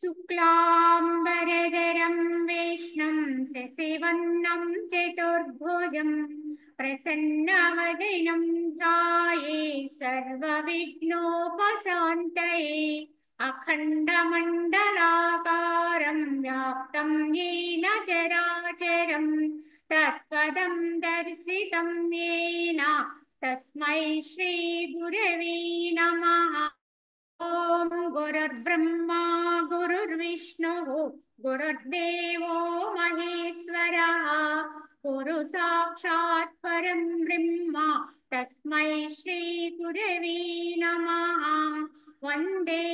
शुक्लाम्बरधरं विष्णुं शशिवर्णं चतुर्भुजं प्रसन्नवदनं ध्याये सर्वविघ्नोपशान्तये अखण्डमण्डलाकारं व्याप्तं येन चराचरं तत्पदं दर्शितं येन तस्मै श्रीगुरवे नमः। ओम गुरुर्ब्रह्मा गुरुर्विष्णुः गुरुर्देवो महेश्वरः गुरु साक्षात् परं ब्रह्म तस्मै श्री गुरवे नमः। वन्दे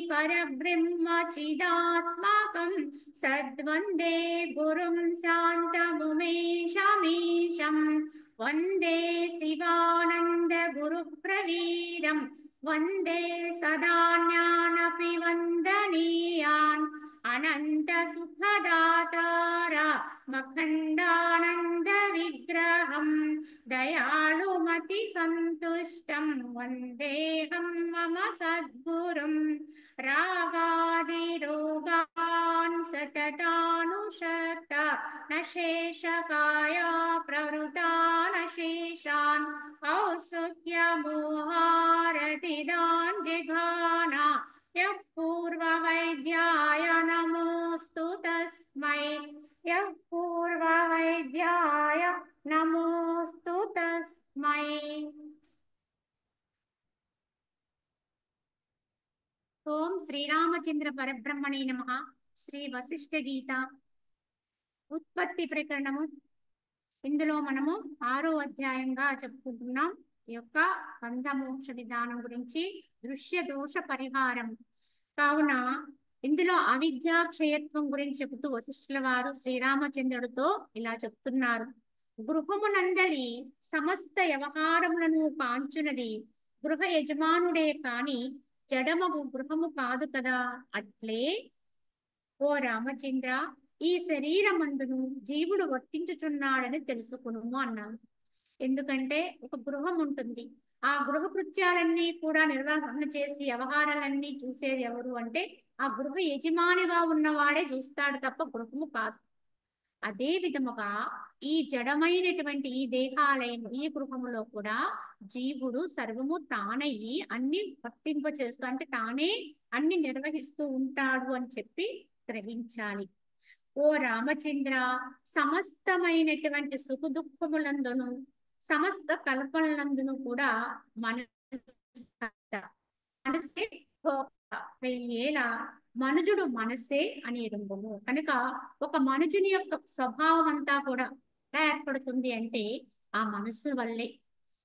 परब्रह्म चिदात्मकं सद्वन्दे गुरुं शान्तमुमेशमीशं वन्दे शिवानन्द गुरुप्रवीरम् वन्दे सदा ज्ञानपि वन्दनीयान् अनन्त सुखदातार मखण्डानन्द विग्रहं दयालुमति सन्तुष्टं वन्देऽहं मम सद्गुरुं रागादिरोगान् सततानुशक्त न शेषकाया प्रवृता न शेषान् औत्सुक्यमोहारतिदान् जिघाना यः पूर्ववैद्याय नमोऽस्तु तस्मै यः पूर्ववैद्याय नमोऽस्तु तस्मै। ओम श्रीरामचंद्र परब्रह्मणे नमः। श्री वशिष्ठ गीత ఉత్పత్తి ప్రకరణము ఇందులో మనము 6వ అధ్యాయంగా చెప్పుకుంటున్నాం। ఈ యొక్క బంధమోక్ష విధానం గురించి దృశ్య దోష పరిహారం కావున ఇందులో అవిద్యా క్షయత్వం గురించి చెబుతూ వశిష్ఠుల వారు శ్రీరామచంద్రుడితో ఇలా చెప్తున్నారు। గృహమునందలి సమస్త వ్యవహారములను కాంచునది గృహ యజమానుడే కాని జడమగు గృహము కాదు కదా। అట్లే ఓ రామచంద్ర ఈ శరీరమందును జీవుడు వర్తించుచున్నాడని తెలుసుకునుము అన్నాను। ఎందుకంటే ఒక గృహం ఉంటుంది, ఆ గృహ కృత్యాలన్నీ కూడా నిర్వహణ చేసి వ్యవహారాలన్నీ చూసేది ఎవరు అంటే ఆ గృహ యజమానిగా ఉన్నవాడే చూస్తాడు తప్ప గృహము కాదు। అదే విధముగా ఈ జడమైనటువంటి ఈ దేహాలయం ఈ గృహములో కూడా జీవుడు సర్వము తానయ్యి అన్ని వర్తింప చేస్తూ అంటే తానే అన్ని నిర్వహిస్తూ ఉంటాడు అని చెప్పి గ్రహించాలి। ఓ రామచంద్ర సమస్తమైనటువంటి సుఖ దుఃఖములందును సమస్త కల్పనలందును కూడా మనసే వెయ్యేల మనుజుడు మనసే అని ఎరుంగము కనుక ఒక మనుజుని యొక్క స్వభావం అంతా కూడా ఏర్పడుతుంది అంటే ఆ మనస్సు వల్లే।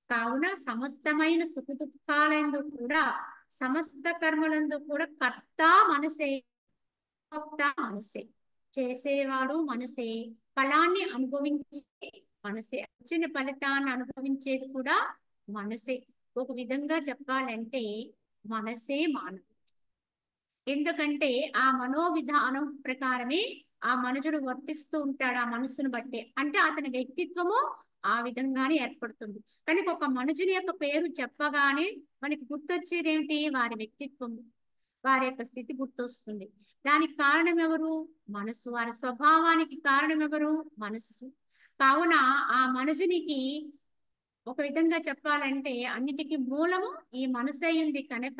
కావున సమస్తమైన సుఖ దుఃఖాలందు కూడా సమస్త కర్మలందు కూడా కర్త మనసే భోక్త మనసే, చేసేవాడు మనసే, ఫలాన్ని అనుభవించే మనసే, వచ్చిన ఫలితాన్ని అనుభవించేది కూడా మనసే। ఒక విధంగా చెప్పాలంటే మనసే మానవుడు। ఎందుకంటే ఆ మనోవిధానం ప్రకారమే ఆ మనుషుడు వర్తిస్తూ ఉంటాడు ఆ మనస్సును బట్టే, అంటే అతని వ్యక్తిత్వము ఆ విధంగానే ఏర్పడుతుంది। కనుక ఒక మనుషుని యొక్క పేరు చెప్పగానే మనకి గుర్తొచ్చేది ఏమిటి? వారి వ్యక్తిత్వం, వారి యొక్క స్థితి గుర్తొస్తుంది। దానికి కారణం ఎవరు? మనస్సు। వారి స్వభావానికి కారణం ఎవరు? మనస్సు। కావున ఆ మనుషునికి ఒక విధంగా చెప్పాలంటే అన్నిటికీ మూలము ఈ మనసే ఉంది కనుక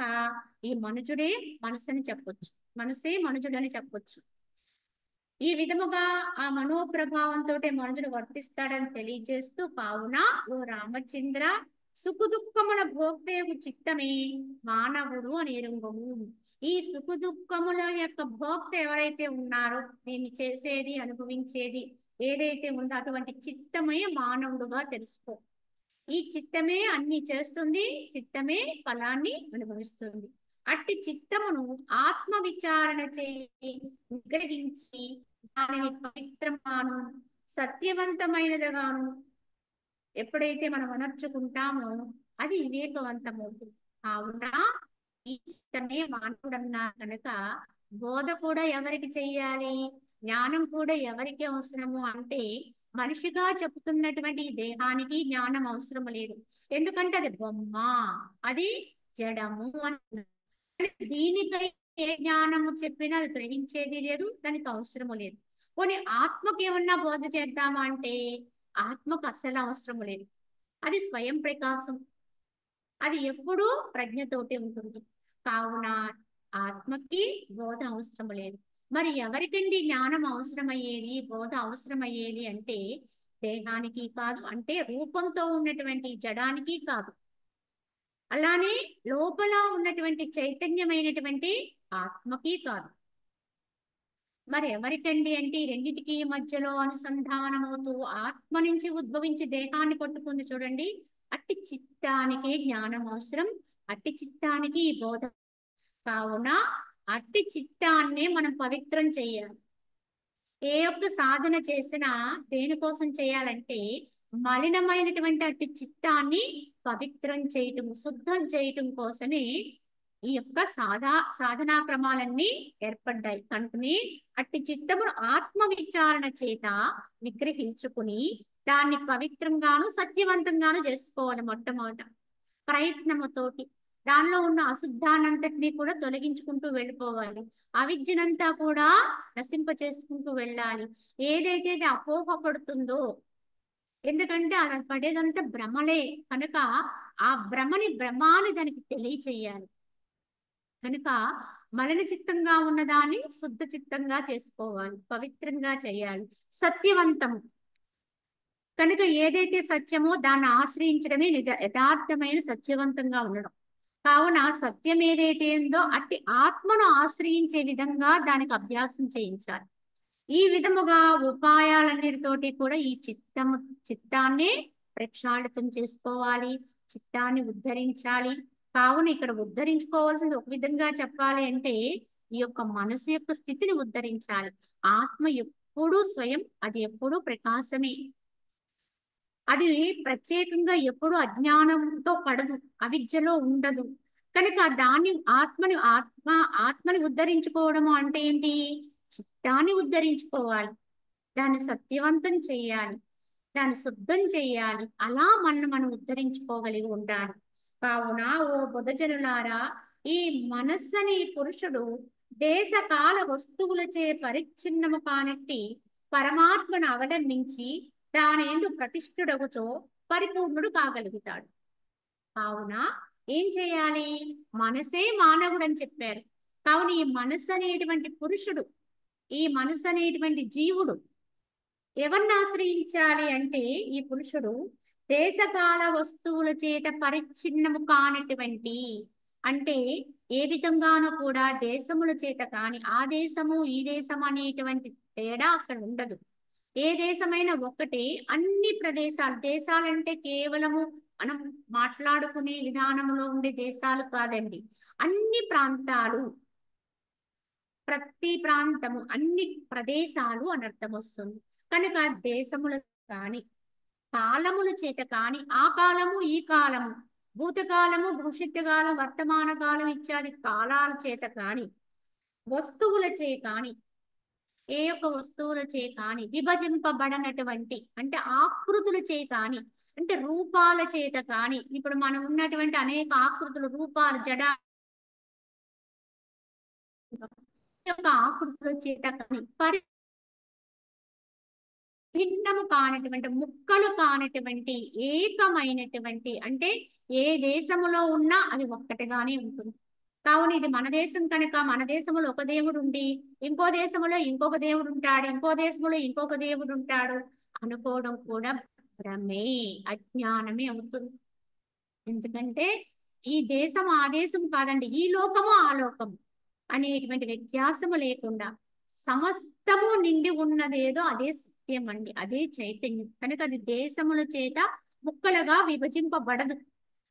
ఈ మనుజుడే మనసుని చెప్పొచ్చు, మనసే మనుజుడని చెప్పొచ్చు। ఈ విధముగా ఆ మనోప్రభావంతో మనుజుడు వర్తిస్తాడని తెలియజేస్తూ కావున ఓ రామచంద్ర సుఖ దుఃఖముల భోక్తయగు చిత్తమే మానవుడు అని ఎరుంగము। ఈ సుఖ దుఃఖముల యొక్క భోక్త ఎవరైతే ఉన్నారో దీన్ని చేసేది అనుభవించేది ఏదైతే ఉందో అటువంటి చిత్తమే మానవుడుగా తెలుసుకో। ఈ చిత్తమే అన్ని చేస్తుంది, చిత్తమే ఫలాన్ని అనుభవిస్తుంది। అట్టి చిత్తమును ఆత్మ విచారణ చేసి నిగ్రహించి దానిని పవిత్రమాను సత్యవంతమైనదిగాను ఎప్పుడైతే మనం అనర్చుకుంటామో అది వివేకవంతమవుతుంది। కావున ఈ చిత్తమే మానవుడు అన్నారు కనుక బోధ కూడా ఎవరికి చెయ్యాలి? జ్ఞానం కూడా ఎవరికి అవసరము అంటే మనిషిగా చెప్తున్నటువంటి ఈ దేహానికి జ్ఞానం అవసరం లేదు, ఎందుకంటే అది బొమ్మ, అది జడము అని। దీనికై ఏ జ్ఞానము చెప్పినా అది గ్రహించేది లేదు, దానికి అవసరము లేదు. పోనీ ఆత్మకి ఏమన్నా బోధ చేద్దామా అంటే ఆత్మకు అస్సలు అవసరము లేదు. అది స్వయం ప్రకాశం, అది ఎప్పుడూ ప్రజ్ఞతోటి ఉంటుంది. కావున ఆత్మకి బోధ అవసరం లేదు. మరి ఎవరికండి జ్ఞానం అవసరమయ్యేది, బోధ అవసరమయ్యేది అంటే దేహానికి కాదు, అంటే రూపంతో ఉన్నటువంటి జడానికి కాదు, అలానే లోపల ఉన్నటువంటి చైతన్యమైనటువంటి ఆత్మకి కాదు. మరి ఎవరికండి అంటే ఈ రెండిటికి మధ్యలో అనుసంధానమవుతూ ఆత్మ నుంచి ఉద్భవించి దేహాన్ని పట్టుకుంది చూడండి, అట్టి చిత్తానికి జ్ఞానం అవసరం, అట్టి చిత్తానికి ఈ బోధ. కావున అట్టి చిత్తాన్ని మనం పవిత్రం చేయాలి. ఏ ఒక్క సాధన చేసినా దేనికోసం చేయాలంటే మలినమైనటువంటి అట్టి చిత్తాన్ని పవిత్రం చేయటం, శుద్ధం చేయటం కోసమే ఈ యొక్క సాధనా క్రమాలన్నీ ఏర్పడ్డాయి. కనుకని అట్టి చిత్తమును ఆత్మ విచారణ చేత నిగ్రహించుకుని దాన్ని పవిత్రంగాను సత్యవంతంగాను చేసుకోవాలి. మొట్టమొదట ప్రయత్నముతోటి దానిలో ఉన్న అశుద్ధానంతటినీ కూడా తొలగించుకుంటూ వెళ్ళిపోవాలి. అవిద్యనంతా కూడా నశింప చేసుకుంటూ వెళ్ళాలి. ఏదైతే అపోహ పడుతుందో, ఎందుకంటే అది పడేదంతా భ్రమలే కనుక ఆ భ్రమాన్ని దానికి తెలియచేయాలి. కనుక మలిన చిత్తంగా ఉన్నదాన్ని శుద్ధ చిత్తంగా చేసుకోవాలి, పవిత్రంగా చేయాలి, సత్యవంతం. కనుక ఏదైతే సత్యమో దాన్ని ఆశ్రయించడమే యథార్థమైన సత్యవంతంగా ఉండడం. కావున సత్యం ఏదైతే ఉందో అట్టి ఆత్మను ఆశ్రయించే విధంగా దానికి అభ్యాసం చేయించాలి. ఈ విధముగా ఉపాయాలన్నిటితోటి కూడా ఈ చిత్తాన్ని ప్రక్షాళితం చేసుకోవాలి, చిత్తాన్ని ఉద్ధరించాలి. కావున ఇక్కడ ఉద్ధరించుకోవాల్సింది ఒక విధంగా చెప్పాలి అంటే ఈ యొక్క మనసు యొక్క స్థితిని ఉద్ధరించాలి. ఆత్మ ఎప్పుడూ స్వయం, అది ఎప్పుడూ ప్రకాశమే. అది ప్రత్యేకంగా ఎప్పుడు అజ్ఞానంతో పడదు, అవిద్యలో ఉండదు. కనుక దాన్ని ఆత్మని ఉద్ధరించుకోవడము అంటే ఏంటి? చిత్తాన్ని ఉద్ధరించుకోవాలి, దాన్ని సత్యవంతం చేయాలి, దాన్ని శుద్ధం చేయాలి. అలా మనం ఉద్ధరించుకోగలిగి ఉండాలి. కావున ఓ బుధజనులారా, ఈ మనస్సని పురుషుడు దేశకాల వస్తువులచే పరిచ్ఛిన్నము కానట్టి పరమాత్మను అవలంబించి దాని యందు ప్రతిష్ఠుడగుచో పరిపూర్ణుడు కాగలుగుతాడు. కావున ఏం చేయాలి? మనసే మానవుడు అని చెప్పారు. కావున ఈ మనస్సు అనేటువంటి పురుషుడు, ఈ మనస్సు అనేటువంటి జీవుడు ఎవరిని ఆశ్రయించాలి అంటే ఈ పురుషుడు దేశకాల వస్తువుల చేత పరిచ్ఛిన్నము కానటువంటి, అంటే ఏ విధంగానూ కూడా దేశముల చేత కానీ ఆ దేశము ఈ దేశం అనేటువంటి తేడా అక్కడ ఉండదు. ఏ దేశమైనా ఒక్కటే. అన్ని దేశాలంటే కేవలము మనం మాట్లాడుకునే విధానంలో ఉండే దేశాలు కాదండి, అన్ని ప్రాంతాలు, ప్రతి ప్రాంతము, అన్ని ప్రదేశాలు అని అర్థం వస్తుంది. కనుక దేశముల కానీ కాలముల చేత కానీ ఆ కాలము ఈ కాలము, భూతకాలము భవిష్యత్తు కాలం వర్తమాన కాలం ఇత్యాది కాలాల చేత కానీ వస్తువుల చే కానీ ఏ యొక్క వస్తువుల చే కానీ విభజింపబడనటువంటి, అంటే ఆకృతుల చే కానీ, అంటే రూపాల చేత కానీ, ఇప్పుడు మనం ఉన్నటువంటి అనేక ఆకృతులు, రూపాలు, జడ యొక్క ఆకృతుల చేత కానీ భిన్నము కానటువంటి, ముక్కలు కానటువంటి, ఏకమైనటువంటి, అంటే ఏ దేశములో ఉన్నా అది ఒక్కటిగానే ఉంటుంది. కావున ఇది మన దేశం కనుక మన దేశంలో ఒక దేవుడు ఉండి ఇంకో దేశంలో ఇంకొక దేవుడు ఉంటాడు, ఇంకో దేశంలో ఇంకొక దేవుడు ఉంటాడు అనుకోవడం కూడా భ్రమే, అజ్ఞానమే అవుతుంది. ఎందుకంటే ఈ దేశం ఆ దేశం కాదండి, ఈ లోకము ఆ లోకము అనేటువంటి వ్యత్యాసము లేకుండా సమస్తము నిండి ఉన్నదేదో అదే సత్యం అండి, అదే చైతన్యం. కనుక అది దేశముల చేత ముక్కలుగా విభజింపబడదు,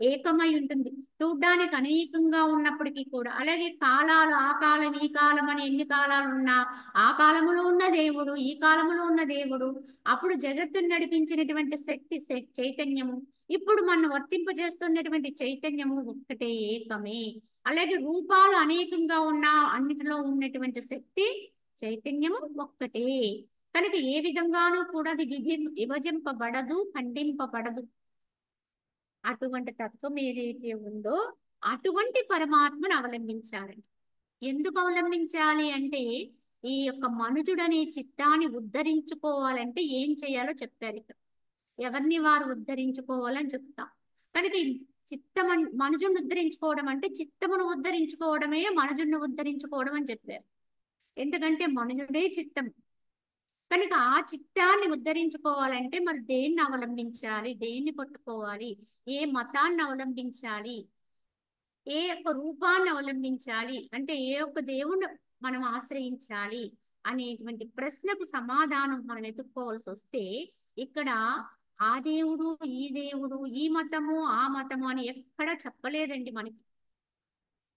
ఏకమై ఉంటుంది. చూడ్డానికి అనేకంగా ఉన్నప్పటికీ కూడా. అలాగే కాలాలు, ఆ కాలం ఈ కాలం అని ఎన్ని కాలాలు ఉన్నా ఆ కాలములో ఉన్న దేవుడు ఈ కాలములో ఉన్న దేవుడు, అప్పుడు జగత్తును నడిపించినటువంటి శక్తి చైతన్యము, ఇప్పుడు మనం వర్తింపజేస్తున్నటువంటి చైతన్యము ఒక్కటే, ఏకమే. అలాగే రూపాలు అనేకంగా ఉన్న అన్నిటిలో ఉన్నటువంటి శక్తి చైతన్యము ఒక్కటే. కనుక ఏ విధంగానూ కూడా అది విభజింపబడదు, ఖండింపబడదు. అటువంటి తత్వం ఏదైతే ఉందో అటువంటి పరమాత్మను అవలంబించాలి. ఎందుకు అవలంబించాలి అంటే ఈ యొక్క మనుజుడనే చిత్తాన్ని ఉద్ధరించుకోవాలంటే ఏం చేయాలో చెప్పారు ఇక్కడ. ఎవరిని వారు ఉద్ధరించుకోవాలని చెప్తాం. కనుక ఈ మనుజుని ఉద్ధరించుకోవడం అంటే చిత్తమును ఉద్ధరించుకోవడమే మనుజుని ఉద్ధరించుకోవడం అని చెప్పారు. ఎందుకంటే మనుజుడే చిత్తం. కనుక ఆ చిత్తాన్ని ఉద్ధరించుకోవాలంటే మరి దేన్ని అవలంబించాలి, దేన్ని పట్టుకోవాలి, ఏ మతాన్ని అవలంబించాలి, ఏ యొక్క రూపాన్ని అవలంబించాలి, అంటే ఏ యొక్క దేవుణ్ణి మనం ఆశ్రయించాలి అనేటువంటి ప్రశ్నకు సమాధానం మనం వెతుక్కోవాల్సి వస్తే ఇక్కడ ఆ దేవుడు ఈ దేవుడు ఈ మతము ఆ మతము అని ఎక్కడా చెప్పలేదండి మనకి.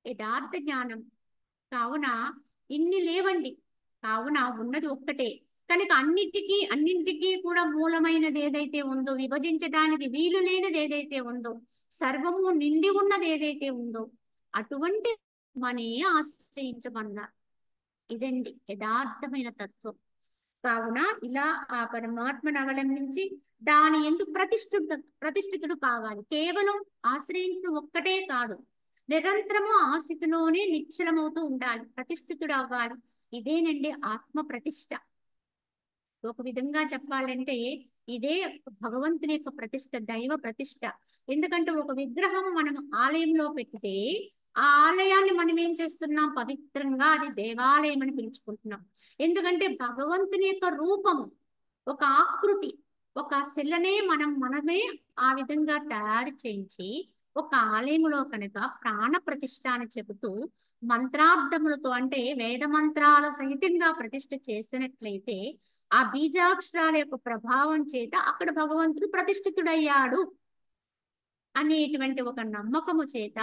యథార్థ జ్ఞానం కావున ఇన్ని లేవండి. కావున ఉన్నది ఒక్కటే. కనుక అన్నింటికీ కూడా మూలమైనది ఏదైతే ఉందో, విభజించడానికి వీలు లేనిది ఏదైతే ఉందో, సర్వము నిండి ఉన్నది ఏదైతే ఉందో అటువంటి మనే ఆశ్రయించమన్నారు. ఇదండి యథార్థమైన తత్వం. కావున ఇలా ఆ పరమాత్మను అవలంబించి దాని ఎందుకు ప్రతిష్ఠితుడు కావాలి. కేవలం ఆశ్రయించడం ఒక్కటే కాదు, నిరంతరము ఆ స్థితిలోనే నిశ్చలమవుతూ ఉండాలి, ప్రతిష్ఠితుడు అవ్వాలి. ఇదేనండి ఆత్మ ప్రతిష్ఠ. ఒక విధంగా చెప్పాలంటే ఇదే భగవంతుని యొక్క ప్రతిష్ఠ, దైవ ప్రతిష్ఠ. ఎందుకంటే ఒక విగ్రహం మనం ఆలయంలో పెడితే ఆ ఆలయాన్ని మనం ఏం చేస్తున్నాం, పవిత్రంగా అది దేవాలయం అని పిలుచుకుంటున్నాం. ఎందుకంటే భగవంతుని యొక్క రూపము, ఒక ఆకృతి, ఒక శిలనే మనమే ఆ విధంగా తయారు చేయించి ఒక ఆలయంలో కనుక ప్రాణ ప్రతిష్ఠ అని చెబుతూ మంత్రార్థములతో అంటే వేద మంత్రాల సహితంగా ప్రతిష్ఠ చేసినట్లయితే ఆ బీజాక్షరాల యొక్క ప్రభావం చేత అక్కడ భగవంతుడు ప్రతిష్ఠితుడయ్యాడు అనేటువంటి ఒక నమ్మకము చేత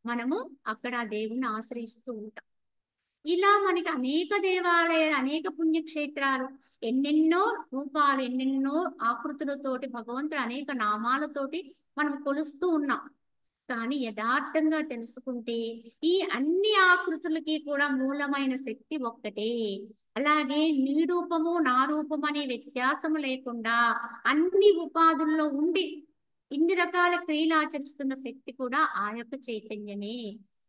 మనము అక్కడ ఆ దేవుణ్ణి ఆశ్రయిస్తూ ఉంటాం. ఇలా మనకి అనేక దేవాలయాలు, అనేక పుణ్యక్షేత్రాలు, ఎన్నెన్నో రూపాలు, ఎన్నెన్నో ఆకృతులతోటి భగవంతుడు అనేక నామాలతోటి మనం కొలుస్తూ ఉన్నాం. కానీ యథార్థంగా తెలుసుకుంటే ఈ అన్ని ఆకృతులకి కూడా మూలమైన శక్తి ఒక్కటే. అలాగే నీ రూపము నా రూపం అనే వ్యత్యాసము లేకుండా అన్ని ఉపాధుల్లో ఉండి ఇన్ని రకాల క్రియలు ఆచరిస్తున్న శక్తి కూడా ఆ యొక్క చైతన్యమే.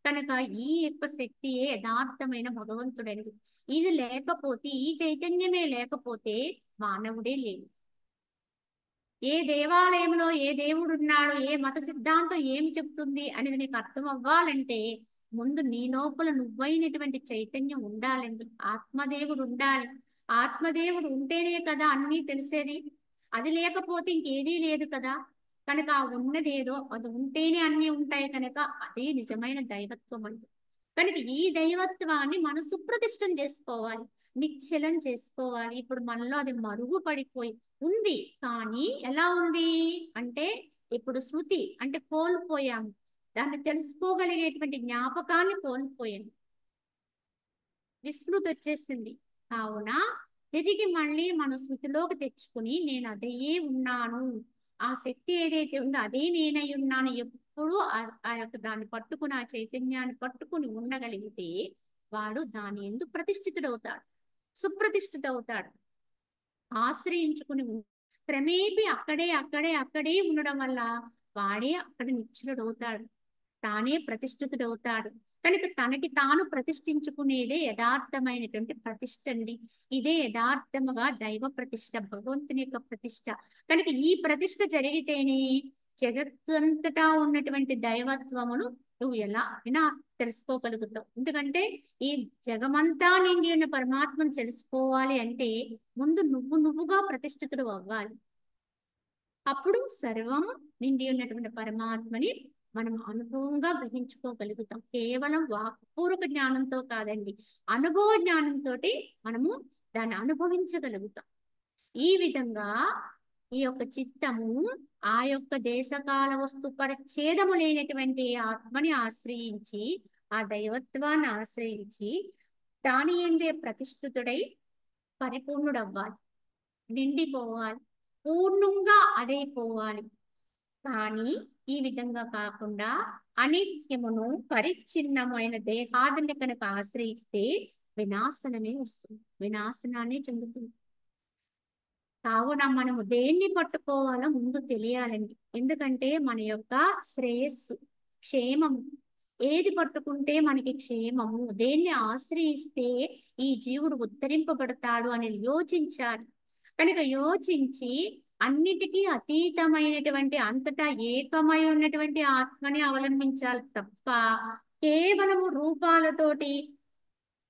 కనుక ఈ యొక్క శక్తియే యథార్థమైన భగవంతుడని. ఇది లేకపోతే, ఈ చైతన్యమే లేకపోతే మానవుడే లేడు. ఏ దేవాలయంలో ఏ దేవుడు ఉన్నాడో, ఏ మత సిద్ధాంతం ఏమి చెప్తుంది అనేది నీకు అర్థం అవ్వాలంటే ముందు నీ లోపల నువ్వైనటువంటి చైతన్యం ఉండాలండి, ఆత్మదేవుడు ఉండాలి. ఆత్మదేవుడు ఉంటేనే కదా అన్నీ తెలిసేది. అది లేకపోతే ఇంకేదీ లేదు కదా. కనుక ఆ ఉన్నదేదో అది ఉంటేనే అన్నీ ఉంటాయి. కనుక అదే నిజమైన దైవత్వం అంటే. కనుక ఈ దైవత్వాన్ని మనం సుప్రతిష్టం చేసుకోవాలి, నిశ్చలం చేసుకోవాలి. ఇప్పుడు మనలో అది మరుగు పడిపోయి ఉంది. కానీ ఎలా ఉంది అంటే ఇప్పుడు శృతి అంటే కోల్పోయాము, దాన్ని తెలుసుకోగలిగేటువంటి జ్ఞాపకాన్ని కోల్పోయాము, విస్మృతి వచ్చేసింది. కావున తిరిగి మళ్ళీ మన స్మృతిలోకి తెచ్చుకుని నేను అదే ఉన్నాను, ఆ శక్తి ఏదైతే ఉందో అదే నేనై ఉన్నాను ఎప్పుడు ఆ యొక్క దాన్ని పట్టుకుని, ఆ చైతన్యాన్ని పట్టుకుని ఉండగలిగితే వాడు దాని ఎందుకు ప్రతిష్ఠితుడవుతాడు, సుప్రతిష్ఠితవుతాడు. ఆశ్రయించుకుని క్రమేపీ అక్కడే ఉండడం వల్ల వాడే అక్కడ నిశ్చలుడవుతాడు, తానే ప్రతిష్ఠితుడవుతాడు. కనుక తనకి తాను ప్రతిష్ఠించుకునేదే యథార్థమైనటువంటి ప్రతిష్ఠ అండి. ఇదే యథార్థముగా దైవ ప్రతిష్ఠ, భగవంతుని యొక్క ప్రతిష్ఠ. కనుక ఈ ప్రతిష్ఠ జరిగితేనే జగత్తంతటా ఉన్నటువంటి దైవత్వమును నువ్వు ఎలా అయినా తెలుసుకోగలుగుతావు. ఎందుకంటే ఈ జగమంతా నిండి ఉన్న పరమాత్మను తెలుసుకోవాలి అంటే ముందు నువ్వుగా ప్రతిష్ఠితుడు అవ్వాలి. అప్పుడు సర్వము నిండి ఉన్నటువంటి పరమాత్మని మనం అనుభవంగా గ్రహించుకోగలుగుతాం. కేవలం వాక్పూర్వక జ్ఞానంతో కాదండి, అనుభవ జ్ఞానంతో మనము దాన్ని అనుభవించగలుగుతాం. ఈ విధంగా ఈ యొక్క చిత్తము ఆ యొక్క దేశకాల వస్తు పరిచ్ఛేదము లేనటువంటి ఆత్మని ఆశ్రయించి, ఆ దైవత్వాన్ని ఆశ్రయించి దాని ఎందే ప్రతిష్ఠితుడై పరిపూర్ణుడవ్వాలి, నిండిపోవాలి, పూర్ణంగా అదైపోవాలి. కానీ ఈ విధంగా కాకుండా అనిత్యమును పరిచ్ఛిన్నమైన దేహాదుని కనుక ఆశ్రయిస్తే వినాశనమే వస్తుంది, వినాశనాన్ని చెందుతుంది. కావున మనము దేన్ని పట్టుకోవాలో ముందు తెలియాలండి. ఎందుకంటే మన యొక్క శ్రేయస్సు, క్షేమము ఏది పట్టుకుంటే మనకి క్షేమము, దేన్ని ఆశ్రయిస్తే ఈ జీవుడు ఉద్ధరింపబడతాడు అనేది యోచించాలి. కనుక యోచించి అన్నిటికీ అతీతమైనటువంటి అంతటా ఏకమై ఉన్నటువంటి ఆత్మని అవలంబించాలి తప్ప కేవలము రూపాలతోటి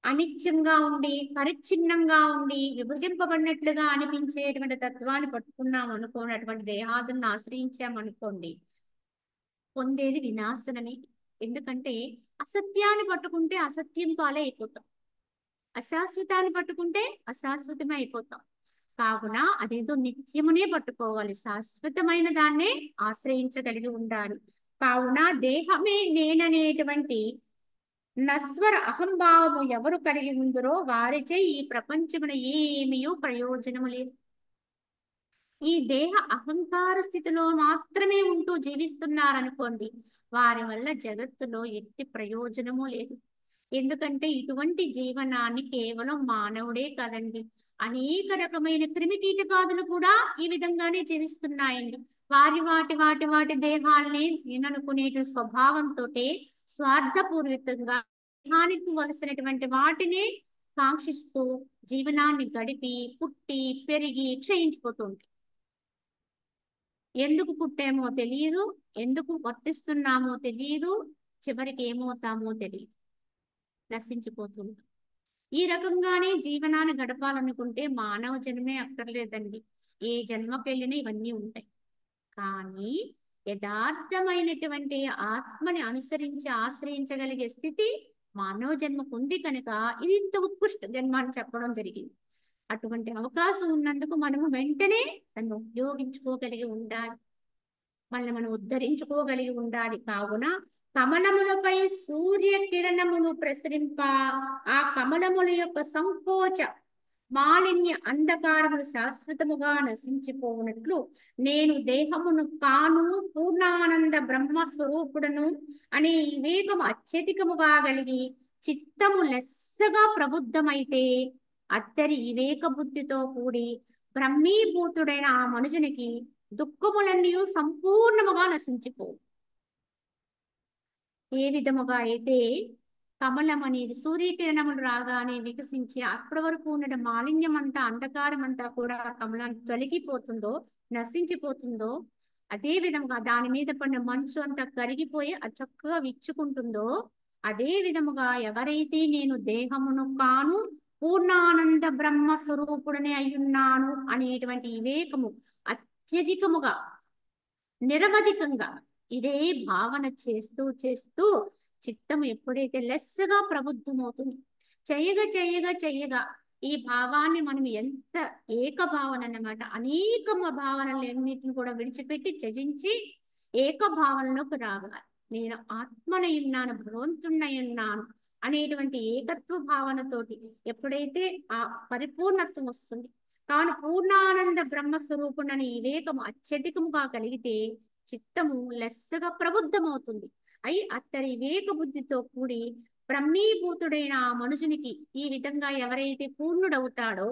అనిత్యంగా ఉండి పరిచ్ఛిన్నంగా ఉండి విభజింపబడినట్లుగా అనిపించేటువంటి తత్వాన్ని పట్టుకున్నాం అనుకోండి, అటువంటి దేహాదులను ఆశ్రయించామనుకోండి, పొందేది వినాశనమే. ఎందుకంటే అసత్యాన్ని పట్టుకుంటే అసత్యం పాలే అయిపోతాం, అశాశ్వతాన్ని పట్టుకుంటే అశాశ్వతమే అయిపోతాం. కావున అదేదో నిత్యమునే పట్టుకోవాలి, శాశ్వతమైన దాన్నే ఆశ్రయించగలిగి ఉండాలి. కావున దేహమే నేననేటువంటి నస్వర అహంభావము ఎవరు కలిగి ఉందరో వారిచే ఈ ప్రపంచమున ఏమీయూ ప్రయోజనము లేదు. ఈ దేహ అహంకార స్థితిలో మాత్రమే ఉంటూ జీవిస్తున్నారనుకోండి, వారి వల్ల జగత్తులో ఎట్టి ప్రయోజనము లేదు. ఎందుకంటే ఇటువంటి జీవనాన్ని కేవలం మానవుడే కదండి, అనేక రకమైన క్రిమికీటకాదులు కూడా ఈ విధంగానే జీవిస్తున్నాయండి. వాటి దేహాల్ని నేననుకునే స్వభావంతో స్వార్థపూరితంగా దేహానికి వలసినటువంటి వాటిని కాంక్షిస్తూ జీవనాన్ని గడిపి పుట్టి పెరిగి క్షయించిపోతుంది. ఎందుకు పుట్టామో తెలియదు, ఎందుకు వర్తిస్తున్నామో తెలియదు, చివరికి ఏమవుతామో తెలియదు, నశించిపోతుంది. ఈ రకంగానే జీవనాన్ని గడపాలనుకుంటే మానవ జన్మే అక్కర్లేదండి, ఏ జన్మకెళ్ళినా ఇవన్నీ ఉంటాయి. కానీ యథార్థమైనటువంటి ఆత్మని అనుసరించి ఆశ్రయించగలిగే స్థితి మానవ జన్మకు ఉంది కనుక ఇది ఇంత ఉత్కృష్ట జన్మ అని చెప్పడం జరిగింది. అటువంటి అవకాశం ఉన్నందుకు మనము వెంటనే దాన్ని ఉపయోగించుకోగలిగి ఉండాలి, మనం ఉద్ధరించుకోగలిగి ఉండాలి. కావున కమలములపై సూర్య కిరణములు ప్రసరింప ఆ కమలముల యొక్క సంకోచ మాలిన్య అంధకారములు శాశ్వతముగా నశించిపోవునట్లు నేను దేహమును కాను పూర్ణానంద బ్రహ్మస్వరూపుడను అనే వివేకము అత్యధికముగా కలిగి చిత్తము లెస్సగా ప్రబుద్ధమైతే అత్తరి వివేక బుద్ధితో కూడి బ్రహ్మీభూతుడైన ఆ మనుజునికి దుఃఖములన్నీ సంపూర్ణముగా నశించిపోవు. ఏ విధముగా అయితే కమలం అనేది సూర్యకిరణములు రాగానే వికసించి అప్పటి వరకు ఉన్న మాలిన్యం అంతా అంధకారం అంతా కూడా కమలాన్ని తొలగిపోతుందో నశించిపోతుందో, అదే విధముగా దాని మీద పడిన మంచు అంతా కరిగిపోయి అది చక్కగా విచ్చుకుంటుందో, అదే విధముగా ఎవరైతే నేను దేహమును కాను పూర్ణానంద బ్రహ్మ స్వరూపుడనే అయ్యున్నాను అనేటువంటి వివేకము అత్యధికముగా నిరవధికంగా ఇదే భావన చేస్తూ చేస్తూ చిత్తం ఎప్పుడైతే లెస్సగా ప్రబుద్ధమవుతుంది, చెయ్యగా ఈ భావాన్ని మనం ఎంత ఏకభావన అన్నమాట, అనేక భావనలన్నిటిని కూడా విడిచిపెట్టి త్యజించి ఏకభావనలోకి రావాలి. నేను ఆత్మనై ఉన్నాను, భగవంతుణ్ణై ఉన్నాను అనేటువంటి ఏకత్వ భావనతోటి ఎప్పుడైతే ఆ పరిపూర్ణత్వం వస్తుంది, కావున పూర్ణానంద బ్రహ్మస్వరూపుడని వివేకము అత్యధికముగా కలిగితే చిత్తము లెస్సగా ప్రబుద్ధమవుతుంది. అయి అత్తరి వివేక బుద్ధితో కూడి బ్రహ్మీభూతుడైన ఆ మనుషునికి ఈ విధంగా ఎవరైతే పూర్ణుడవుతాడో,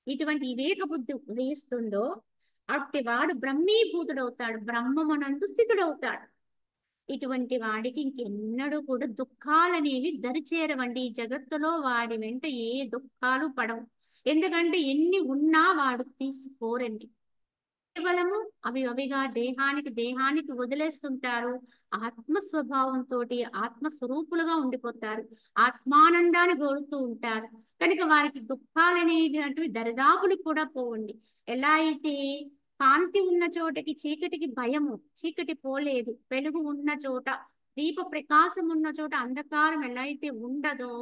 ఇటువంటి వివేక బుద్ధి ఉదయిస్తుందో అట్టి వాడు బ్రహ్మీభూతుడవుతాడు, బ్రహ్మమనందు స్థితుడవుతాడు. ఇటువంటి వాడికి ఇంకెన్నడూ కూడా దుఃఖాలనేవి దరిచేరవండి. ఈ జగత్తులో వాడి వెంట ఏ దుఃఖాలు పడవు. ఎందుకంటే ఎన్ని ఉన్నా వాడు తీసుకోరండి, కేవలము అవిగా దేహానికి వదిలేస్తుంటారు. ఆత్మ స్వభావంతో ఆత్మస్వరూపులుగా ఉండిపోతారు, ఆత్మానందాన్ని కోరుతూ ఉంటారు. కనుక వారికి దుఃఖాలనేటువంటివి దరిదాపులు కూడా పోవండి. ఎలా అయితే కాంతి ఉన్న చోటకి చీకటికి భయము, చీకటి పోలేదు, వెలుగు ఉన్న చోట దీప ప్రకాశం ఉన్న చోట అంధకారం ఎలా అయితే ఉండదో,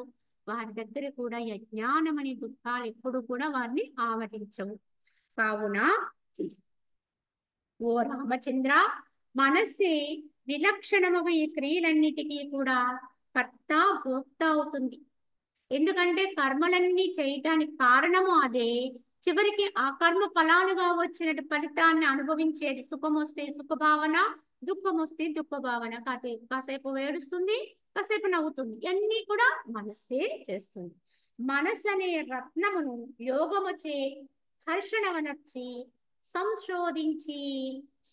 వారి దగ్గర కూడా అజ్ఞానం అనే దుఃఖాలు ఎప్పుడు కూడా వారిని ఆవరించవు. కావున ఓ రామచంద్ర, మనస్సే విలక్షణముగా ఈ క్రియలన్నిటికీ కూడా కర్త భోక్త అవుతుంది. ఎందుకంటే కర్మలన్నీ చేయటానికి కారణము అదే. చివరికి ఆ కర్మ ఫలాలుగా వచ్చిన ఫలితాన్ని అనుభవించేది, సుఖం వస్తే సుఖ భావన, దుఃఖం వస్తే దుఃఖ భావన. కాసేపు ఏడుస్తుంది, కాసేపు నవ్వుతుంది, ఇవన్నీ కూడా మనస్సే చేస్తుంది. మనస్సు అనే రత్నమును యోగముచే హర్షణవనర్చి సంశోధించి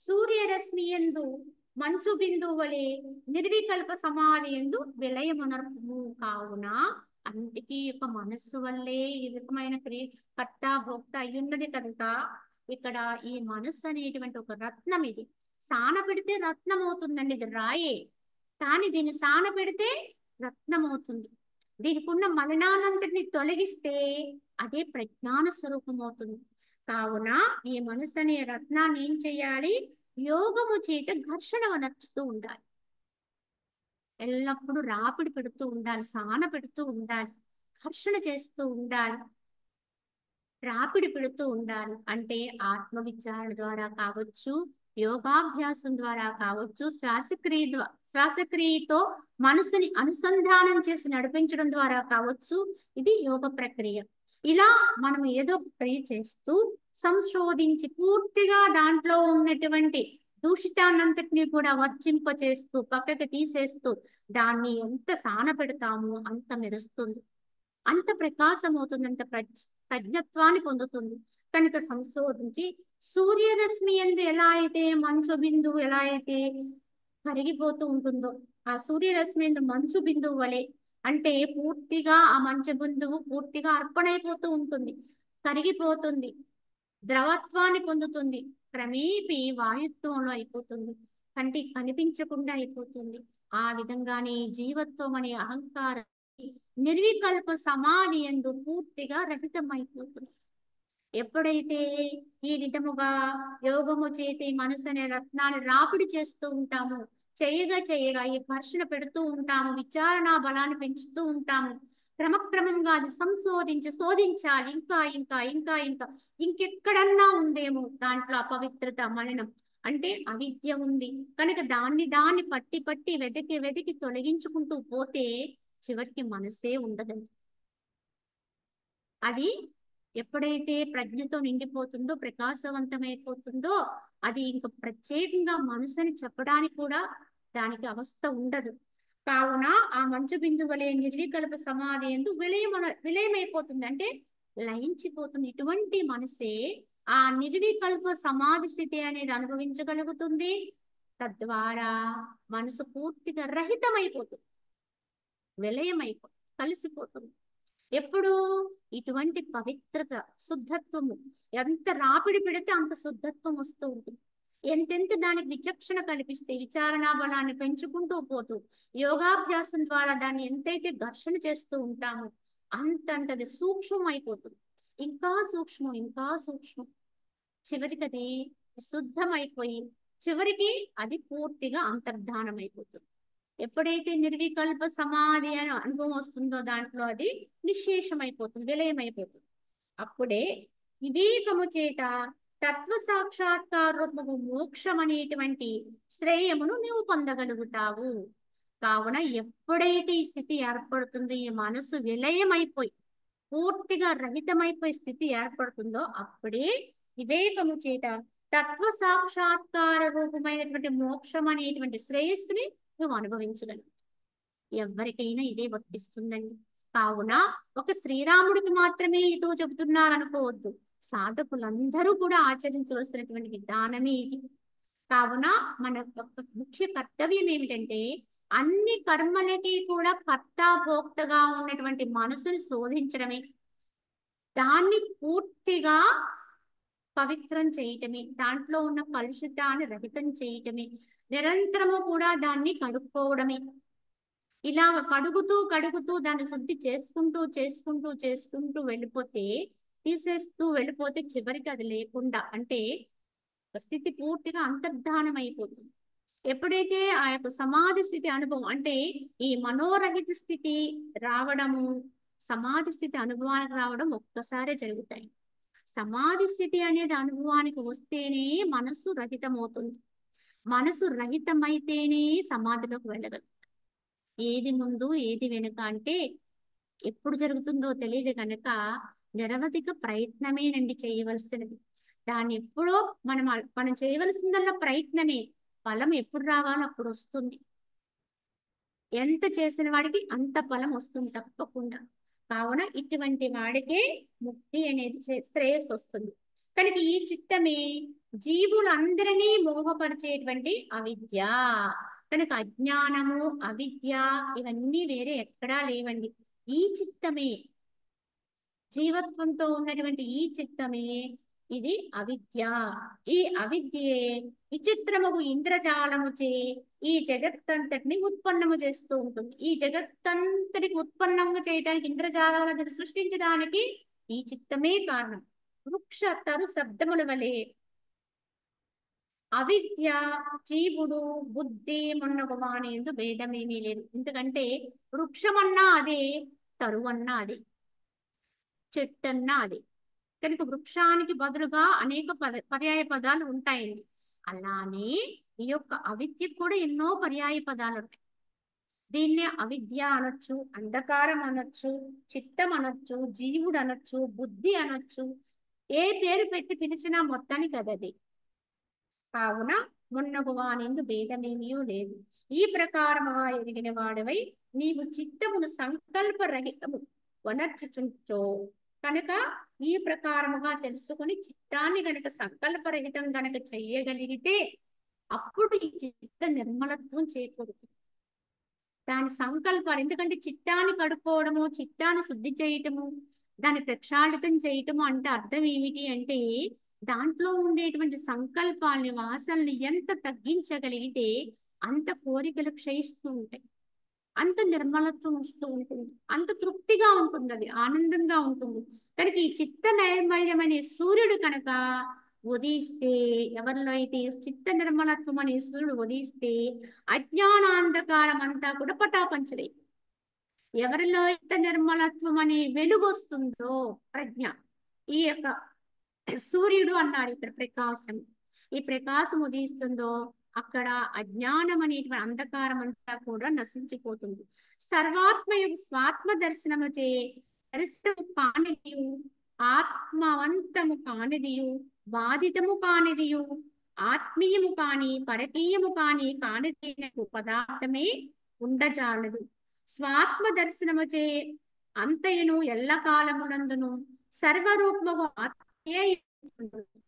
సూర్యరశ్మి యందు మంచు బిందువు వలె నిర్వికల్ప సమాధి యందు విలయమునర్పుము. కావున అన్నిటికీ యొక్క మనస్సు వల్లే ఈ రకమైన కర్త భోక్త అయ్యున్నది కనుక ఇక్కడ ఈ మనస్సు అనేటువంటి ఒక రత్నం. ఇది సాన పెడితే రత్నం అవుతుందండి. ఇది రాయే, కానీ దీన్ని సాన పెడితే రత్నం అవుతుంది. దీనికి ఉన్న మలినానంతటిని తొలగిస్తే అదే ప్రజ్ఞాన స్వరూపం అవుతుంది. కావున ఈ మనస్సు అనే రత్నాన్ని ఏం చేయాలి? యోగము చేత ఘర్షణ నడుస్తూ ఉండాలి. ఎల్లప్పుడూ రాపిడి పెడుతూ ఉండాలి, సాన పెడుతూ ఉండాలి, ఘర్షణ చేస్తూ ఉండాలి, రాపిడి పెడుతూ ఉండాలి. అంటే ఆత్మ విచారణ ద్వారా కావచ్చు, యోగాభ్యాసం ద్వారా కావచ్చు, శ్వాసక్రియతో మనసుని అనుసంధానం చేసి నడిపించడం ద్వారా కావచ్చు. ఇది యోగ ప్రక్రియ. ఇలా మనం ఏదో క్రియ చేస్తూ సంశోధించి పూర్తిగా దాంట్లో ఉన్నటువంటి దూషితాన్నంతటినీ కూడా వర్జింప చేస్తూ పక్కకి తీసేస్తూ దాన్ని ఎంత సాన పెడతామో అంత మెరుస్తుంది, అంత ప్రకాశం అవుతుంది, అంత ప్రజ్ఞత్వాన్ని పొందుతుంది. కనుక సంశోధించి సూర్యరశ్మి ఎందు ఎలా అయితే మంచు బిందువు ఎలా అయితే కరిగిపోతూ ఉంటుందో, ఆ సూర్యరశ్మి ఎందు మంచు బిందువు వలె అంటే పూర్తిగా ఆ మంచు బిందువు పూర్తిగా అర్పణైపోతూ ఉంటుంది, కరిగిపోతుంది, ద్రవత్వాన్ని పొందుతుంది, క్రమేపీ వాయుత్వంలో అయిపోతుంది, కంటికి కనిపించకుండా అయిపోతుంది. ఆ విధంగానే జీవత్వం అనే అహంకారం నిర్వికల్ప సమాధి యందు పూర్తిగా రహితమైపోతుంది. ఎప్పుడైతే ఈ విధముగా యోగము చేతి మనసు అనే రత్నాన్ని రాపిడి చేస్తూ ఉంటాము, చేయగా చేయగా ఈ ఘర్షణ పెడుతూ ఉంటాము, విచారణ బలాన్ని పెంచుతూ ఉంటాము, క్రమక్రమంగా అది శోధించాలి. ఇంకా ఇంకా ఇంకా ఇంకా ఇంకెక్కడన్నా ఉందేమో దాంట్లో అపవిత్రత, మలినం అంటే అవిద్య ఉంది కనుక దాన్ని పట్టి పట్టి వెతికి వెతికి తొలగించుకుంటూ పోతే చివరికి మనసే ఉండదండి. అది ఎప్పుడైతే ప్రజ్ఞతో నిండిపోతుందో, ప్రకాశవంతమైపోతుందో, అది ఇంకా ప్రత్యేకంగా మనసుని చెప్పడానికి కూడా దానికి అవస్థ ఉండదు. కావున ఆ మంచు బిందువులే నిర్వికల్ప సమాధి యందు విలయమైపోతుంది, అంటే లయించిపోతుంది. ఇటువంటి మనసే ఆ నిర్వికల్ప సమాధి స్థితి అనేది అనుభవించగలుగుతుంది. తద్వారా మనసు పూర్తిగా రహితమైపోతుంది, విలయమైపోతుంది, కలిసిపోతుంది. ఎప్పుడు ఇటువంటి పవిత్రత, శుద్ధత్వము ఎంత రాపిడి పెడితే అంత శుద్ధత్వం వస్తూ ఉంటుంది. ఎంతెంత దానికి విచక్షణ కల్పిస్తే, విచారణా బలాన్ని పెంచుకుంటూ పోతూ యోగాభ్యాసం ద్వారా దాన్ని ఎంతైతే ఘర్షణ చేస్తూ ఉంటామో అంతంతది సూక్ష్మం అయిపోతుంది. ఇంకా సూక్ష్మం, ఇంకా సూక్ష్మం, చివరికి అది శుద్ధమైపోయి చివరికి అది పూర్తిగా అంతర్ధానం అయిపోతుంది. ఎప్పుడైతే నిర్వికల్ప సమాధి అని అనుభవం వస్తుందో దాంట్లో అది నిశ్శేషమైపోతుంది, విలయమైపోతుంది. అప్పుడే వివేకము చేత తత్వ సాక్షాత్కారము మోక్షం అనేటువంటి శ్రేయమును నీవు పొందగలుగుతావు. కావున ఎప్పుడైతే ఈ స్థితి ఏర్పడుతుందో, ఈ మనసు విలయమైపోయి పూర్తిగా రహితమైపోయే స్థితి ఏర్పడుతుందో అప్పుడే వివేకము చేత తత్వ సాక్షాత్కార రూపమైనటువంటి మోక్షం అనేటువంటి శ్రేయస్సుని నువ్వు అనుభవించగలవు. ఎవరికైనా ఇదే వర్తిస్తుందండి. కావున ఒక శ్రీరాముడికి మాత్రమే ఇదో చెబుతున్నారు అనుకోవద్దు, సాధకులందరూ కూడా ఆచరించవలసినటువంటి విధానమే ఇది. కావున మన యొక్క ముఖ్య కర్తవ్యం ఏమిటంటే అన్ని కర్మలకి కూడా కర్త భోక్తగా ఉన్నటువంటి మనసుని శోధించడమే, దాన్ని పూర్తిగా పవిత్రం చేయటమే, దాంట్లో ఉన్న కలుషితాన్ని రహితం చేయటమే, నిరంతరము కూడా దాన్ని కడుక్కోవడమే. ఇలాగ కడుగుతూ కడుగుతూ దాన్ని శుద్ధి చేసుకుంటూ చేసుకుంటూ చేసుకుంటూ వెళ్ళిపోతే, తీసేస్తూ వెళ్ళిపోతే చివరికి అది లేకుండా అంటే స్థితి పూర్తిగా అంతర్ధానం అయిపోతుంది. ఎప్పుడైతే ఆ యొక్క సమాధి స్థితి అనుభవం అంటే ఈ మనోరహిత స్థితి రావడము, సమాధి స్థితి అనుభవానికి రావడం ఒక్కసారే జరుగుతాయి. సమాధి స్థితి అనేది అనుభవానికి వస్తేనే మనసు రహితమవుతుంది. మనసు రహితమైతేనే సమాధిలోకి వెళ్ళగలదు. ఏది ముందు ఏది వెనుక అంటే ఎప్పుడు జరుగుతుందో తెలియదు కనుక నిరవధిక ప్రయత్నమేనండి చేయవలసినది. దాన్ని ఎప్పుడో మనం చేయవలసిందల్లా ప్రయత్నమే, ఫలం ఎప్పుడు రావాలో అప్పుడు వస్తుంది. ఎంత చేసిన వాడికి అంత ఫలం వస్తుంది తప్పకుండా. కావున ఇటువంటి వాడికే ముక్తి అనేది శ్రేయస్సు వస్తుంది. కనుక ఈ చిత్తమే జీవులందరినీ మోహపరిచేటువంటి అవిద్య. కనుక అజ్ఞానము, అవిద్య ఇవన్నీ వేరే ఎక్కడా లేవండి. ఈ చిత్తమే, జీవత్వంతో ఉన్నటువంటి ఈ చిత్తమే ఇది అవిద్య. ఈ అవిద్యే విచిత్రముగు ఇంద్రజాలముచే ఈ జగత్తంతటిని ఉత్పన్నము చేస్తూ ఉంటుంది. ఈ జగత్తంతటికి ఉత్పన్నము చేయడానికి, ఇంద్రజాలను సృష్టించడానికి ఈ చిత్తమే కారణం. వృక్ష తరు శబ్దముల వలె అవిద్య, జీవుడు, బుద్ధి మొన్నగు వాని యందు భేదమేమీ లేదు. ఎందుకంటే వృక్షమన్నా అదే, తరువన్నా అదే, చెట్టన్నా అదే. కనుక వృక్షానికి బదులుగా అనేక పర్యాయ పదాలు ఉంటాయండి. అలానే ఈ యొక్క అవిద్యకు కూడా ఎన్నో పర్యాయ పదాలు ఉంటాయి. దీన్నే అవిద్య అనొచ్చు, అంధకారం అనొచ్చు, చిత్తం అనొచ్చు, జీవుడు అనొచ్చు, బుద్ధి అనొచ్చు. ఏ పేరు పెట్టి పిలిచినా మొత్తానికి అదది. కావున మున్నగు వానిందు భేదమేమీ లేదు. ఈ ప్రకారముగా ఎరిగిన వాడవై నీవు చిత్తమును సంకల్పరహితము వనర్చుచుంటో కనుక ఈ ప్రకారముగా తెలుసుకుని చిత్తాన్ని గనక సంకల్పరహితం గనక చెయ్యగలిగితే అప్పుడు ఈ చిత్త నిర్మలత్వం చేకూరుతుంది. దాని సంకల్పాలు, ఎందుకంటే చిత్తాన్ని కడుక్కోవడము, చిత్తాన్ని శుద్ధి చేయటము, దాన్ని ప్రక్షాళితం చేయటము అంటే అర్థం ఏమిటి అంటే దాంట్లో ఉండేటువంటి సంకల్పాలని, వాసనల్ని ఎంత తగ్గించగలిగితే అంత కోరికలు క్షయిస్తూ ఉంటాయి, అంత నిర్మలత్వం వస్తూ ఉంటుంది, అంత తృప్తిగా ఉంటుంది, అది ఆనందంగా ఉంటుంది. కనుక ఈ చిత్త నైర్మల్యం అనే సూర్యుడు కనుక ఉదయిస్తే, ఎవరిలో అయితే చిత్త నిర్మలత్వం అనే సూర్యుడు ఉదయిస్తే అజ్ఞానాంధకారం అంతా కూడా పటాపంచలే. ఎవరిలో అయితే నిర్మలత్వం అనే వెలుగు వస్తుందో, ప్రజ్ఞ, ఈ యొక్క సూర్యుడు అన్నారు ఇక్కడ ప్రకాశం, ఈ ప్రకాశం ఉదయిస్తుందో అక్కడ అజ్ఞానం అనేటువంటి అంధకారం అంతా కూడా నశించిపోతుంది. సర్వాత్మయు స్వాత్మ దర్శనముచే దర్శనము కానిదియు, ఆత్మవంతము కానిదియు, బాధితము కానిదియు, ఆత్మీయము కాని పరకీయము కాని కానిదైన పదార్థమే ఉండజాలదు. స్వాత్మ దర్శనముచే అంతయును ఎల్ల కాలమునందును సర్వరూపముగు ఆత్మయే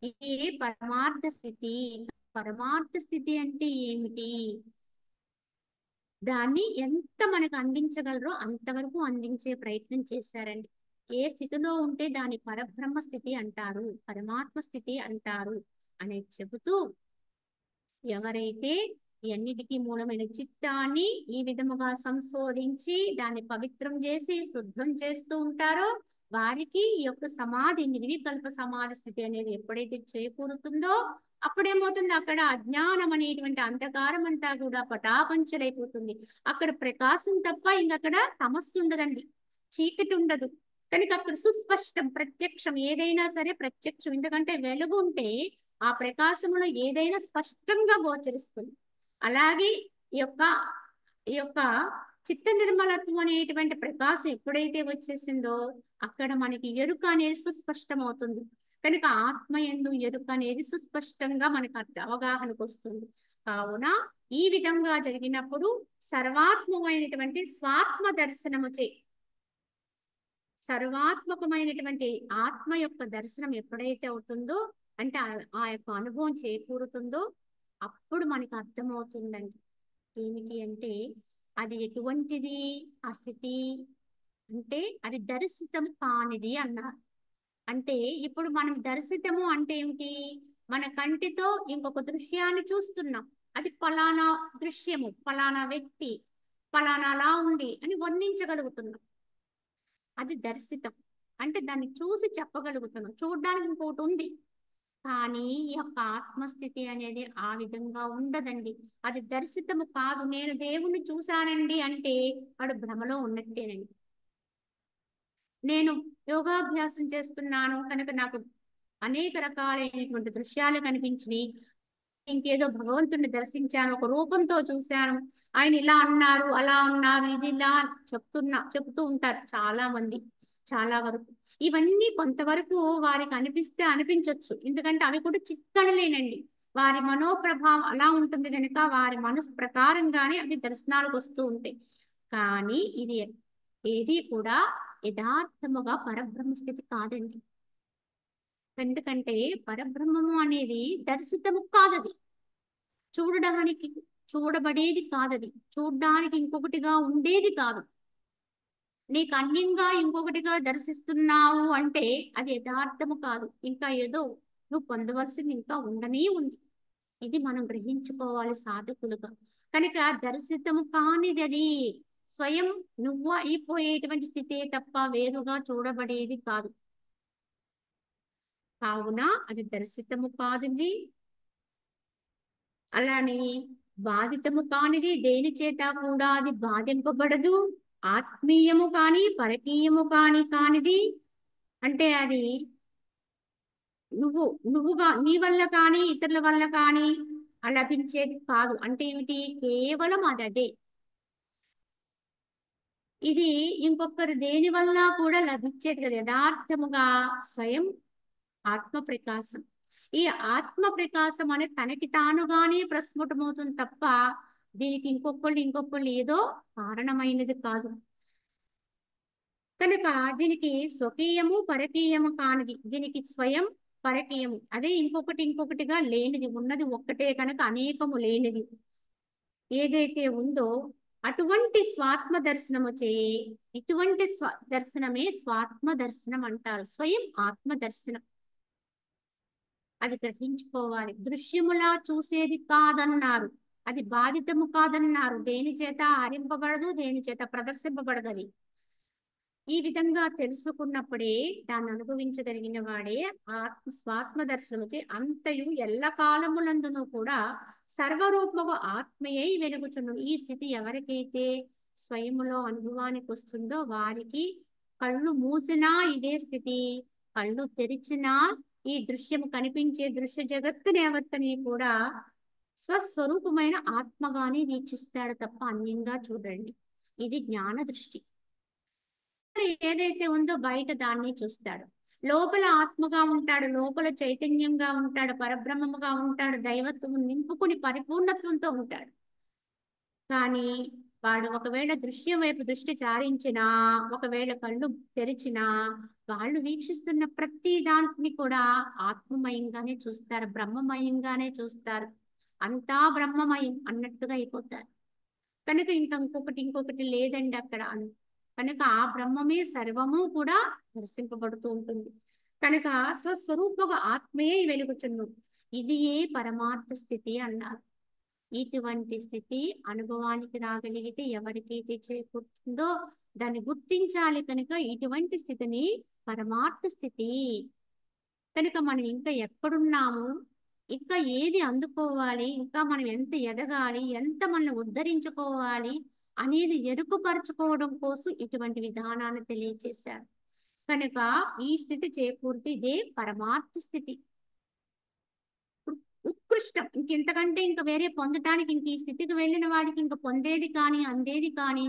ఇది పరమార్థ స్థితి. పరమార్థ స్థితి అంటే ఏమిటి? దాన్ని ఎంత మనకు అందించగలరో అంతవరకు అందించే ప్రయత్నం చేశారండి. ఏ స్థితిలో ఉంటే దాని పరబ్రహ్మ స్థితి అంటారు, పరమాత్మ స్థితి అంటారు అనేది చెబుతూ, ఎవరైతే ఈ అన్నిటికీ మూలమైన చిత్తాన్ని ఈ విధముగా సంశోధించి దాన్ని పవిత్రం చేసి శుద్ధం చేస్తూ ఉంటారో వారికి ఈ యొక్క సమాధి, నిర్వికల్ప సమాధి స్థితి అనేది ఎప్పుడైతే చేకూరుతుందో అప్పుడేమవుతుంది, అక్కడ అజ్ఞానం అనేటువంటి అంధకారం అంతా కూడా పటాపంచలైపోతుంది. అక్కడ ప్రకాశం తప్ప ఇంకక్కడ తమస్సు ఉండదండి, చీకటి ఉండదు. కనుక అక్కడ సుస్పష్టం, ప్రత్యక్షం, ఏదైనా సరే ప్రత్యక్షం. ఎందుకంటే వెలుగు ఉంటే ఆ ప్రకాశంలో ఏదైనా స్పష్టంగా గోచరిస్తుంది. అలాగే ఈ యొక్క చిత్త నిర్మలత్వం అనేటువంటి ప్రకాశం ఎప్పుడైతే వచ్చేసిందో అక్కడ మనకి ఎరుక అనేది సుస్పష్టమవుతుంది. కనుక ఆత్మయందు ఎరుక అనేది సుస్పష్టంగా మనకు అవగాహనకు వస్తుంది. కావున ఈ విధంగా జరిగినప్పుడు సర్వాత్మకమైనటువంటి స్వాత్మ దర్శనము చే, సర్వాత్మకమైనటువంటి ఆత్మ యొక్క దర్శనం ఎప్పుడైతే అవుతుందో అంటే ఆ యొక్క అనుభవం చేకూరుతుందో అప్పుడు మనకు అర్థమవుతుందండి ఏమిటి అంటే అది ఎటువంటిది ఆ స్థితి అంటే అది దర్శితం కానిది అన్నారు. అంటే ఇప్పుడు మనం దర్శితము అంటే ఏమిటి, మన కంటితో ఇంకొక దృశ్యాన్ని చూస్తున్నాం, అది ఫలానా దృశ్యము, ఫలానా వ్యక్తి, ఫలానాలా ఉంది అని వర్ణించగలుగుతున్నాం, అది దర్శితం. అంటే దాన్ని చూసి చెప్పగలుగుతున్నాం, చూడడానికి ఇంకోటి ఉంది. కానీ ఈ యొక్క ఆత్మస్థితి అనేది ఆ విధంగా ఉండదండి, అది దర్శితము కాదు. నేను దేవుణ్ణి చూశానండి అంటే వాడు భ్రమలో ఉన్నట్టేనండి. నేను యోగాభ్యాసం చేస్తున్నాను కనుక నాకు అనేక రకాలైనటువంటి దృశ్యాలు కనిపించినాయి, ఇంకేదో భగవంతుడిని దర్శించాను, ఒక రూపంతో చూశాను, ఆయన ఇలా అన్నారు, అలా ఉన్నారు, ఇది ఇలా చెప్తూ ఉంటారు చాలా మంది. చాలా వరకు ఇవన్నీ కొంతవరకు వారికి అనిపిస్తే అనిపించవచ్చు, ఎందుకంటే అవి కూడా చిత్తనలేనండి, వారి మనోప్రభావం అలా ఉంటుంది కనుక వారి మనసు ప్రకారంగానే అవి దర్శనాలకు వస్తూ ఉంటాయి. కానీ ఇది ఏది కూడా యథార్థముగా పరబ్రహ్మ స్థితి కాదండి. ఎందుకంటే పరబ్రహ్మము అనేది దర్శితము కాదది, చూడడానికి చూడబడేది కాదది, చూడ్డానికి ఇంకొకటిగా ఉండేది కాదు. నీకు అన్యంగా ఇంకొకటిగా దర్శిస్తున్నావు అంటే అది యథార్థము కాదు, ఇంకా ఏదో నువ్వు పొందవలసింది ఇంకా ఉండనే ఉంది. ఇది మనం గ్రహించుకోవాలి సాధకులుగా. కనుక దర్శితము కానిది అది స్వయం నువ్వు అయిపోయేటువంటి స్థితే తప్ప వేరుగా చూడబడేది కాదు. కావున అది దర్శితము కానిది, అలానే బాధితము కానిది, దేని చేత కూడా అది బాధింపబడదు. ఆత్మీయము కాని పరకీయము కానిది అంటే అది నువ్వు నువ్వుగా నీ వల్ల కానీ ఇతరుల వల్ల కానీ లభించేది కాదు. అంటే ఏమిటి? కేవలం అది అదే. ఇది ఇంకొకరు దేని వల్ల కూడా లభించేది కదా, యథార్థముగా స్వయం ఆత్మ ప్రకాశం. ఈ ఆత్మ ప్రకాశం అనేది తనకి తానుగానే ప్రస్ఫుటమవుతుంది తప్ప దీనికి ఇంకొకళ్ళు ఏదో కారణమైనది కాదు. కనుక దీనికి స్వకీయము పరకీయము కానిది, దీనికి స్వయం పరకీయము, అదే ఇంకొకటిగా లేనిది, ఉన్నది ఒక్కటే కనుక అనేకము లేనిది ఏదైతే ఉందో అటువంటి స్వాత్మ దర్శనము చే, ఇటువంటి దర్శనమే స్వాత్మ దర్శనం అంటారు, స్వయం ఆత్మ దర్శనం. అది గ్రహించుకోవాలి. దృశ్యములా చూసేది కాదన్నారు, అది బాధితము కాదన్నారు, దేని చేత హరింపబడదు, దేని చేత ప్రదర్శింపబడదు. అది ఈ విధంగా తెలుసుకున్నప్పుడే దాన్ని అనుభవించగలిగిన వాడే స్వాత్మ దర్శనముచే అంతయు ఎల్ల కాలములందును కూడా సర్వరూపముగా ఆత్మయై వెలుగుచును. ఈ స్థితి ఎవరికైతే స్వయములో అనుభవానికి వస్తుందో వారికి కళ్ళు మూసినా ఇదే స్థితి, కళ్ళు తెరిచినా ఈ దృశ్యము కనిపించే దృశ్య జగత్తుని యావత్తని కూడా స్వస్వరూపమైన ఆత్మగానే వీక్షిస్తాడు తప్ప అన్యంగా చూడండి. ఇది జ్ఞాన దృష్టి. ఏదైతే ఉందో బయట దాన్ని చూస్తాడు. లోపల ఆత్మగా ఉంటాడు, లోపల చైతన్యంగా ఉంటాడు, పరబ్రహ్మముగా ఉంటాడు, దైవత్వం నింపుకుని పరిపూర్ణత్వంతో ఉంటాడు. కానీ వాడు ఒకవేళ దృశ్యం వైపు దృష్టి చారించినా, ఒకవేళ కళ్ళు తెరిచినా వాళ్ళు వీక్షిస్తున్న ప్రతి దాంట్ని కూడా ఆత్మమయంగానే చూస్తారు, బ్రహ్మమయంగానే చూస్తారు. అంతా బ్రహ్మమయం అన్నట్టుగా అయిపోతారు. కనుక ఇంకొకటి లేదండి అక్కడ. కనుక ఆ బ్రహ్మమే సర్వము కూడా దర్శింపబడుతూ ఉంటుంది. కనుక స్వస్వరూపగా ఆత్మయే వెలుగుచును. ఇది ఏ పరమార్థ స్థితి అన్నారు. ఇటువంటి స్థితి అనుభవానికి రాగలిగితే ఎవరికైతే చేకూరుతుందో దాన్ని గుర్తించాలి. కనుక ఇటువంటి స్థితిని పరమార్థ స్థితి. కనుక మనం ఇంకా ఎక్కడున్నాము, ఇంకా ఏది అందుకోవాలి, ఇంకా మనం ఎంత ఎదగాలి, ఎంత మనల్ని ఉద్ధరించుకోవాలి అనేది ఎరుకుపరచుకోవడం కోసం ఇటువంటి విధానాన్ని తెలియజేశారు. కనుక ఈ స్థితి చేకూరితే ఇదే పరమార్థ స్థితి, ఉత్కృష్టం. ఇంకెంతకంటే ఇంకా వేరే పొందటానికి ఇంక ఈ స్థితికి వెళ్ళిన వాడికి ఇంకా పొందేది కానీ అందేది కానీ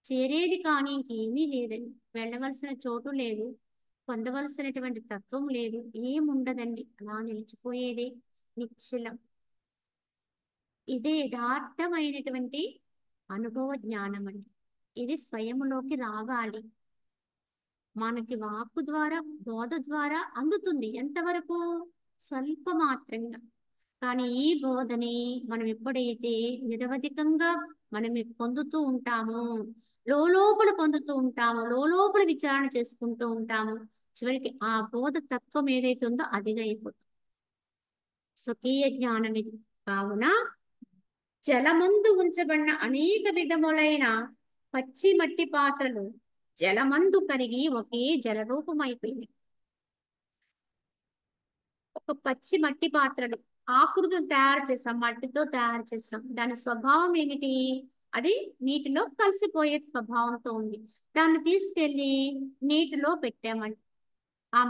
చేరేది కానీ ఇంకేమీ లేదండి. వెళ్ళవలసిన చోటు లేదు, పొందవలసినటువంటి తత్వం లేదు, ఏముండదండి. అలా నిలిచిపోయేదే నిశ్చలం. ఇదే యథార్థమైనటువంటి అనుభవ జ్ఞానం అండి. ఇది స్వయములోకి రావాలి. మనకి వాక్కు ద్వారా బోధ ద్వారా అందుతుంది, ఎంతవరకు? స్వల్ప మాత్రంగా. కానీ ఈ బోధని మనం ఎప్పుడైతే నిరవధికంగా మనం పొందుతూ ఉంటామో, లోపల పొందుతూ ఉంటామో, లోపల విచారణ చేసుకుంటూ ఉంటామో, చివరికి ఆ బోధ తత్వం ఏదైతే ఉందో అదిగా అయిపోతుంది. స్వకీయ జ్ఞానం ఇది. కావున జలమందు ఉంచబడిన అనేక విధములైన పచ్చి మట్టి పాత్రలు జలమందు కరిగి ఒకే జలరూపమైపోయింది. ఒక పచ్చి మట్టి పాత్రలు ఆకృతులు తయారు చేస్తాం, మట్టితో తయారు చేస్తాం. దాని స్వభావం ఏమిటి? అది నీటిలో కలిసిపోయే స్వభావంతో ఉంది. దాన్ని తీసుకెళ్లి నీటిలో పెట్టామండి. ఆ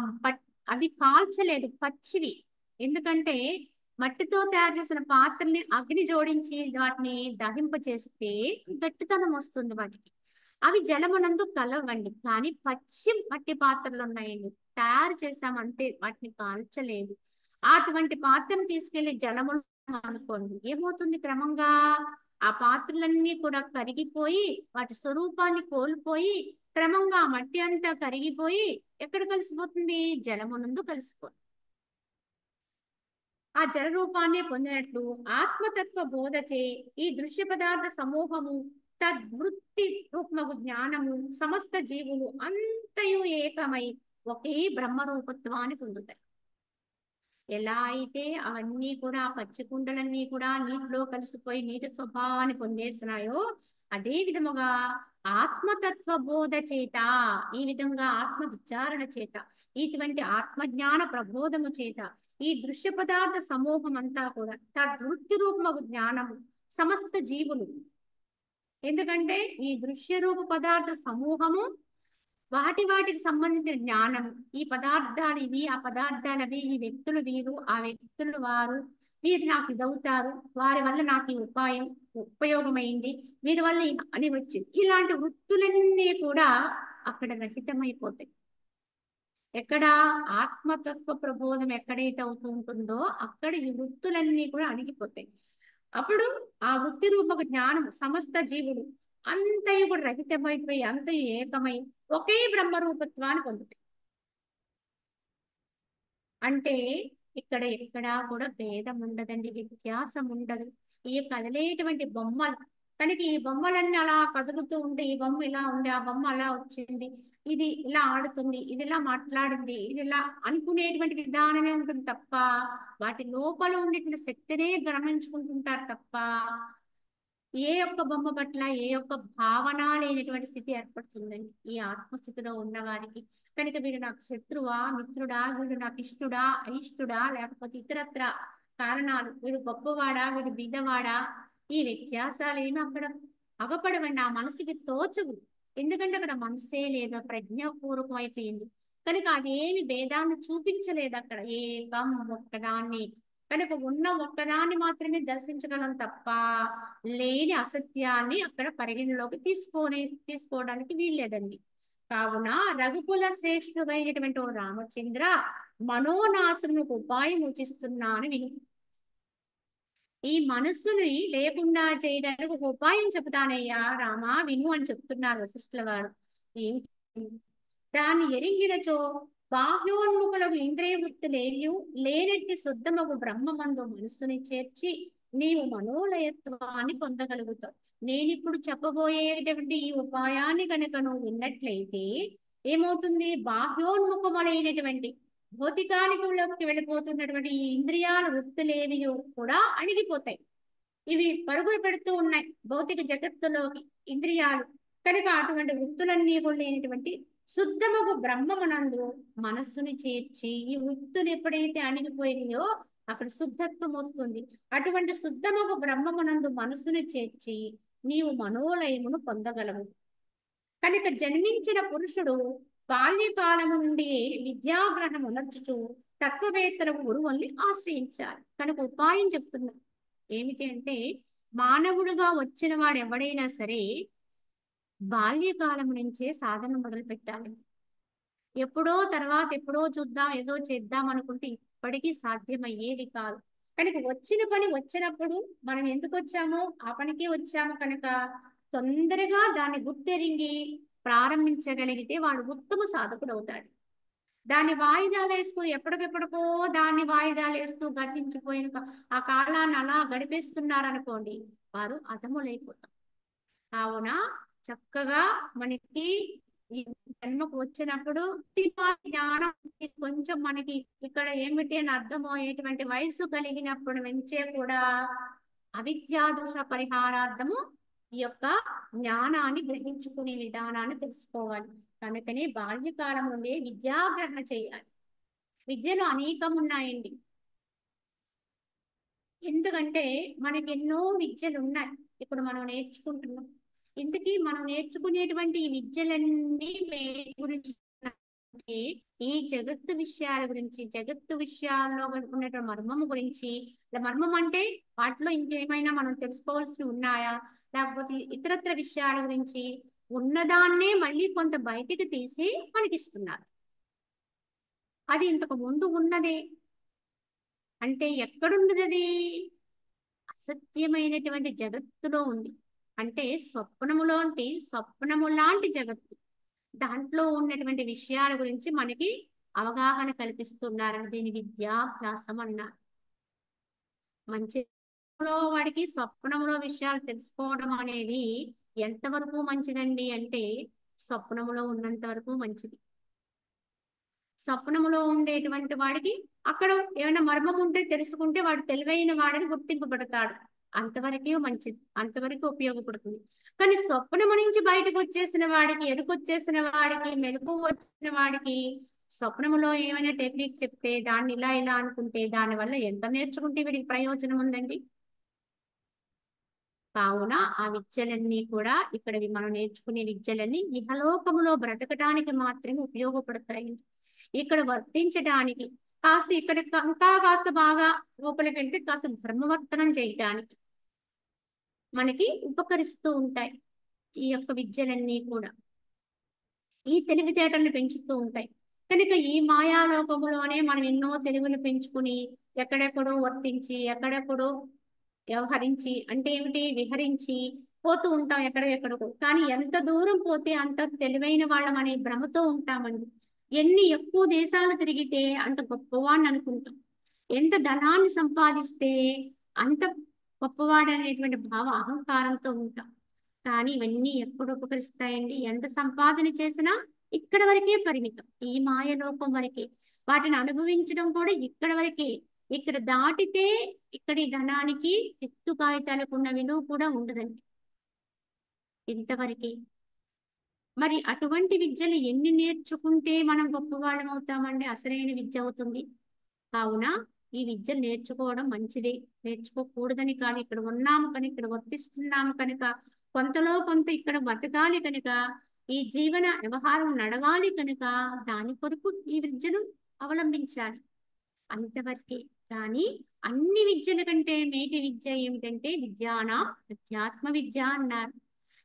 అవి కాల్చలేదు, పచ్చివి. ఎందుకంటే మట్టితో తయారు చేసిన పాత్రల్ని అగ్ని జోడించి వాటిని దహింప చేస్తే గట్టితనం వస్తుంది వాటికి. అవి జలమునందు కలవండి. కానీ పచ్చి మట్టి పాత్రలు ఉన్నాయండి, తయారు చేసామంటే వాటిని కాల్చలేదు. అటువంటి పాత్రను తీసుకెళ్లి జలములు అనుకోండి, ఏమవుతుంది? క్రమంగా ఆ పాత్రలన్నీ కూడా కరిగిపోయి వాటి స్వరూపాన్ని కోల్పోయి క్రమంగా మట్టి అంతా కరిగిపోయి ఎక్కడ కలిసిపోతుంది? జలమునందు కలిసిపోతుంది. ఆ జల రూపాన్ని పొందినట్లు ఆత్మతత్వ బోధచే ఈ దృశ్య పదార్థ సమూహము తద్వృత్తి రూపమగు జ్ఞానము సమస్త జీవులు అంతయు ఏకమై ఒకే బ్రహ్మరూపత్వాన్ని పొందుతాయి. ఎలా అయితే అవన్నీ కూడా పచ్చి కుండలన్నీ కూడా నీటిలో కలిసిపోయి నీటి స్వభావాన్ని పొందేస్తున్నాయో, అదే విధముగా ఆత్మతత్వ బోధ చేత, ఈ విధంగా ఆత్మ విచారణ చేత, ఇటువంటి ఆత్మజ్ఞాన ప్రబోధము చేత ఈ దృశ్య పదార్థ సమూహం అంతా కూడా తద్వృత్తి రూపమగు జ్ఞానము సమస్త జీవులు. ఎందుకంటే ఈ దృశ్య రూప పదార్థ సమూహము వాటికి సంబంధించిన జ్ఞానము, ఈ పదార్థాలు ఇవి, ఆ పదార్థాలు అవి, ఈ వ్యక్తులు వీరు, ఆ వ్యక్తులు వారు, వీరు నాకు ఇదవుతారు, వారి వల్ల నాకు ఈ ఉపయోగమైంది, వీరి వల్ల అని వచ్చింది. ఇలాంటి వృత్తులన్నీ కూడా అక్కడ రహితమైపోతాయి. ఎక్కడ ఆత్మతత్వ ప్రబోధం ఎక్కడైతే అవుతూ ఉంటుందో అక్కడ ఈ వృత్తులన్నీ కూడా అణిగిపోతాయి. అప్పుడు ఆ వృత్తి రూపక జ్ఞానం సమస్త జీవులు అంతయు కూడా రహితమైపోయి అంతయు ఏకమై ఒకే బ్రహ్మరూపత్వాన్ని పొందుతాయి. అంటే ఇక్కడ ఎక్కడా కూడా భేదం ఉండదండి, వ్యత్యాసం ఉండదు. ఈ కదిలేటువంటి బొమ్మలు కనుక ఈ బొమ్మలన్నీ అలా కదులుతూ ఉంటే ఈ బొమ్మ ఇలా ఉంది, ఆ బొమ్మ అలా వచ్చింది, ఇది ఇలా ఆడుతుంది, ఇది ఇలా మాట్లాడింది, ఇది ఇలా అనుకునేటువంటి విధానమే ఉంటుంది తప్ప వాటి లోపల ఉండేటువంటి శక్తినే గమనించుకుంటుంటారు తప్ప ఏ ఒక్క బొమ్మ పట్ల ఏ ఒక్క భావన లేనటువంటి స్థితి ఏర్పడుతుందండి ఈ ఆత్మస్థితిలో ఉన్నవారికి. కనుక వీడు నాకు శత్రువా మిత్రుడా, వీడు నాకు ఇష్టుడా అయిష్టుడా, లేకపోతే ఇతరత్ర కారణాలు, వీడు గొప్పవాడా వీడు బీదవాడా, ఈ వ్యత్యాసాలు ఏమి అక్కడ అగపడవండి, ఆ మనసుకి తోచవు. ఎందుకంటే అక్కడ మనసే లేదు, ప్రజ్ఞాపూర్వకం అయిపోయింది కనుక అదేమి భేదాన్ని చూపించలేదు. అక్కడ ఏకం ఒక్కదాన్ని కనుక ఉన్న ఒక్కదాన్ని మాత్రమే దర్శించగలం తప్ప లేని అసత్యాన్ని అక్కడ పరిగణలోకి తీసుకోవడానికి వీల్లేదండి. కావున రఘుకుల శ్రేష్ఠుడైనటువంటి ఓ రామచంద్ర, మనోనాశనకు ఉపాయం సూచిస్తున్నాను విను. ఈ మనస్సుని లేకుండా చేయడానికి ఒక ఉపాయం చెబుతానయ్యా రామా విను అని చెప్తున్నారు వశిష్ఠుల వారు. ఏమిటి? దాన్ని ఎరింగినచో బాహ్యోన్ముఖులకు ఇంద్రియ వృత్తులేయు లేనట్టి శుద్ధమగు బ్రహ్మమందు మనస్సుని చేర్చి నీవు మనోలయత్వాన్ని పొందగలుగుతావు. నేనిప్పుడు చెప్పబోయేటువంటి ఈ ఉపాయాన్ని కనుక నువ్వు విన్నట్లయితే ఏమవుతుంది? బాహ్యోన్ముఖములైనటువంటి భౌతికానికంలోకి వెళ్ళిపోతున్నటువంటి ఈ ఇంద్రియాల వృత్తులేవి కూడా అణిగిపోతాయి. ఇవి పరుగులు పెడుతూ ఉన్నాయి భౌతిక జగత్తులోకి ఇంద్రియాలు కనుక అటువంటి వృత్తులన్నీ కూడా లేనటువంటి శుద్ధముగు బ్రహ్మమునందు మనస్సుని చేర్చి ఈ వృత్తులు ఎప్పుడైతే అణిగిపోయినాయో అక్కడ శుద్ధత్వం వస్తుంది. అటువంటి శుద్ధముగు బ్రహ్మమునందు మనస్సుని చేర్చి నీవు మనోలయమును పొందగలవు. కనుక జన్మించిన పురుషుడు బాల్యకాలము నుండి విద్యాగ్రహం ఉనర్చుచు తత్వవేత్తలకు గురువుల్ని ఆశ్రయించాలి. కనుక ఉపాయం చెప్తున్నా ఏమిటి అంటే, మానవుడుగా వచ్చిన వాడు ఎవడైనా సరే బాల్యకాలం నుంచే సాధన మొదలు పెట్టాలి. ఎప్పుడో తర్వాత ఎప్పుడో చూద్దాం ఏదో చేద్దాం అనుకుంటే ఇప్పటికీ సాధ్యమయ్యేది కాదు. కనుక వచ్చిన పని వచ్చినప్పుడు మనం ఎందుకు వచ్చామో ఆ పనికి వచ్చాము కనుక తొందరగా దాన్ని గుర్తెరింగి ప్రారంభించగలిగితే వాడు ఉత్తమ సాధకుడు అవుతాడు. దాన్ని వాయిదా వేస్తూ ఎప్పటికెప్పటికో దాన్ని వాయిదాలు వేస్తూ గతించిపోయిన ఆ కాలాన్ని అలా గడిపేస్తున్నారనుకోండి, వారు అధములైపోతారు. కావున చక్కగా మనకి ఈ జన్మకు వచ్చినప్పుడు జ్ఞానం కొంచెం మనకి ఇక్కడ ఏమిటి అని అర్థమయ్యేటువంటి వయసు కలిగినప్పుడు నుంచే కూడా అవిద్యాదోష పరిహారార్థము ఈ యొక్క జ్ఞానాన్ని గ్రహించుకునే విధానాన్ని తెలుసుకోవాలి. కనుకనే బాల్యకాలం నుండి విద్యాగ్రహణ చేయాలి. విద్యలు అనేకం ఉన్నాయండి. ఎందుకంటే మనకి ఎన్నో విద్యలు ఉన్నాయి ఇప్పుడు మనం నేర్చుకుంటున్నాం. ఇంతకీ మనం నేర్చుకునేటువంటి ఈ విద్యలన్నీ గురించి ఈ జగత్తు విషయాల గురించి, జగత్తు విషయాల్లో ఉన్నటువంటి మర్మము గురించి, మర్మం అంటే వాటిలో ఇంకేమైనా మనం తెలుసుకోవాల్సి ఉన్నాయా, లేకపోతే ఇతరత్ర విషయాల గురించి ఉన్నదాన్నే మళ్ళీ కొంత బయటికి తీసి మనకిస్తున్నారు. అది ఇంతకు ముందు ఉన్నదే అంటే ఎక్కడున్నది? అసత్యమైనటువంటి జగత్తులో ఉంది. అంటే స్వప్నము లాంటి జగత్తు, దాంట్లో ఉన్నటువంటి విషయాల గురించి మనకి అవగాహన కల్పిస్తున్నారని దీని విద్యాభ్యాసం అన్నారు. మంచి వాడికి స్వప్నంలో విషయాలు తెలుసుకోవడం అనేది ఎంతవరకు మంచిదండి అంటే స్వప్నములో ఉన్నంత వరకు మంచిది. స్వప్నములో ఉండేటువంటి వాడికి అక్కడ ఏమైనా మర్మం ఉంటే తెలుసుకుంటే వాడు తెలివైన వాడని గుర్తింపబడతాడు. అంతవరకే మంచిది, అంతవరకు ఉపయోగపడుతుంది. కానీ స్వప్నము నుంచి బయటకు వచ్చేసిన వాడికి, ఎరుకొచ్చేసిన వాడికి, మెలకువ వచ్చిన వాడికి స్వప్నములో ఏమైనా టెక్నిక్ చెప్తే దాన్ని ఇలా ఇలా అనుకుంటే దానివల్ల ఎంత నేర్చుకుంటే వీడికి ప్రయోజనం ఉందండి. కావున ఆ విద్యలన్నీ కూడా ఇక్కడ మనం నేర్చుకునే విద్యలన్నీ ఇహలోకములో బ్రతకటానికి మాత్రమే ఉపయోగపడతాయి. ఇక్కడ వర్తించడానికి కాస్త ఇక్కడ ఇంకా కాస్త బాగా లోపలికి వెళ్తే కాస్త ధర్మవర్తనం చేయటానికి మనకి ఉపకరిస్తూ ఉంటాయి ఈ యొక్క విద్యలన్నీ కూడా. ఈ తెలివితేటలను పెంచుతూ ఉంటాయి. కనుక ఈ మాయాలోకములోనే మనం ఎన్నో తెలివిని పెంచుకుని ఎక్కడెక్కడో వర్తించి ఎక్కడెక్కడో వ్యవహరించి అంటే ఏమిటి విహరించి పోతూ ఉంటాం ఎక్కడెక్కడికో. కానీ ఎంత దూరం పోతే అంత తెలివైన వాళ్ళం అనే భ్రమతో ఉంటామండి. ఎన్ని ఎక్కువ దేశాలు తిరిగితే అంత గొప్పవాడిని అనుకుంటాం. ఎంత ధనాన్ని సంపాదిస్తే అంత గొప్పవాడు అనేటువంటి భావ అహంకారంతో ఉంటాం. కానీ ఇవన్నీ ఎప్పుడు ఉపకరిస్తాయండి? ఎంత సంపాదన చేసినా ఇక్కడ వరకే పరిమితం, ఈ మాయలోకం వరకే. వాటిని అనుభవించడం కూడా ఇక్కడ వరకే. ఇక్కడ దాటితే ఇక్కడి ధనానికి చిత్తు కాగితాలకు ఉన్న విలువ కూడా ఉండదండి, ఇంతవరకే. మరి అటువంటి విద్యలు ఎన్ని నేర్చుకుంటే మనం గొప్పవాళ్ళం అవుతామండి? అసలైన విద్య అవుతుంది. కావున ఈ విద్యలు నేర్చుకోవడం మంచిదే, నేర్చుకోకూడదని కాదు. ఇక్కడ ఉన్నాము కనుక, ఇక్కడ వర్తిస్తున్నాము కనుక, కొంతలో కొంత ఇక్కడ బతకాలి కనుక, ఈ జీవన వ్యవహారం నడవాలి కనుక దాని కొరకు ఈ విద్యను అవలంబించాలి, అంతవరకే. కానీ అన్ని విద్యల కంటే మేటి విద్య ఏమిటంటే విద్యానా అధ్యాత్మ విద్య అన్నారు.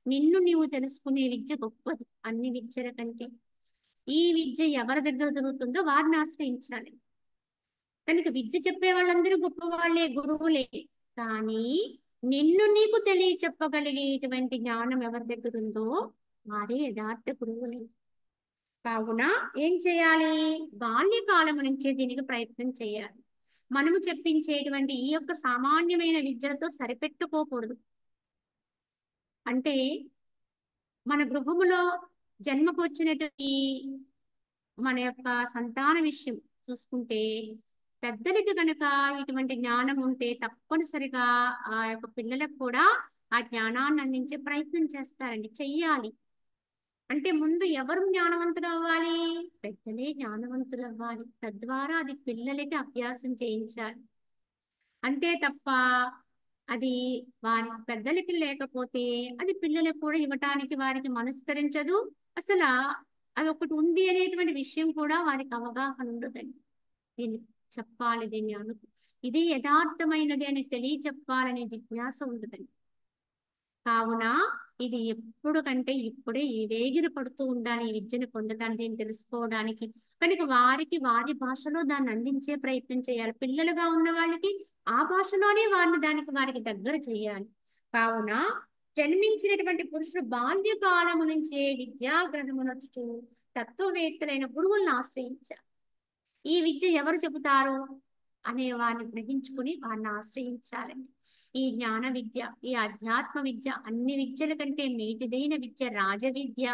నిన్ను నీవు తెలుసుకునే విద్య గొప్పది అన్ని విద్యల కంటే. ఈ విద్య ఎవరి దగ్గర దొరుకుతుందో వారిని ఆశ్రయించాలి. కనుక విద్య చెప్పే వాళ్ళందరూ గొప్పవాళ్లే, గురువులే. కానీ నిన్ను నీకు తెలియ చెప్పగలిగేటువంటి జ్ఞానం ఎవరి దగ్గర ఉందో వారే యథార్థ గురువులే. కావున ఏం చేయాలి? బాల్యకాలం నుంచే దీనికి ప్రయత్నం చేయాలి. మనము చెప్పించేటువంటి ఈ యొక్క సామాన్యమైన విద్యలతో సరిపెట్టుకోకూడదు. అంటే మన గృహములో జన్మకు వచ్చినటువంటి మన యొక్క సంతాన విషయం చూసుకుంటే పెద్దలకి కనుక ఇటువంటి జ్ఞానం ఉంటే తప్పనిసరిగా ఆ యొక్క పిల్లలకు కూడా ఆ జ్ఞానాన్ని అందించే ప్రయత్నం చేస్తారండి, చెయ్యాలి. అంటే ముందు ఎవరు జ్ఞానవంతులు అవ్వాలి? పెద్దలే జ్ఞానవంతులు అవ్వాలి. తద్వారా అది పిల్లలకి అభ్యాసం చేయించాలి. అంతే తప్ప అది వారి పెద్దలకి లేకపోతే అది పిల్లలకు కూడా ఇవ్వటానికి వారికి మనస్కరించదు. అసలు అదొకటి ఉంది అనేటువంటి విషయం కూడా వారికి అవగాహన ఉండదండి. దీన్ని చెప్పాలి, దీన్ని ఇది యథార్థమైనది అని తెలియ జిజ్ఞాస ఉండదండి. కావున ఇది ఎప్పుడు కంటే ఇప్పుడే ఈ వేగిర పడుతూ ఉండాలి ఈ విద్యను పొందడానికి, దీన్ని తెలుసుకోవడానికి. కనుక వారికి వారి భాషలో దాన్ని అందించే ప్రయత్నం చేయాలి. పిల్లలుగా ఉన్న వాళ్ళకి ఆ భాషలోనే వారికి దగ్గర చేయాలి. కావున జన్మించినటువంటి పురుషుడు బాల్యకాలము నుంచే విద్యాగ్రహమునొచ్చు తత్వవేత్తలైన గురువులను ఆశ్రయించారు. ఈ విద్య ఎవరు చెబుతారు అనే వారిని గ్రహించుకుని వారిని ఆశ్రయించాలండి. ఈ జ్ఞాన విద్య, ఈ అధ్యాత్మ విద్య అన్ని విద్యల కంటే మేటిదైన విద్య రాజ విద్య,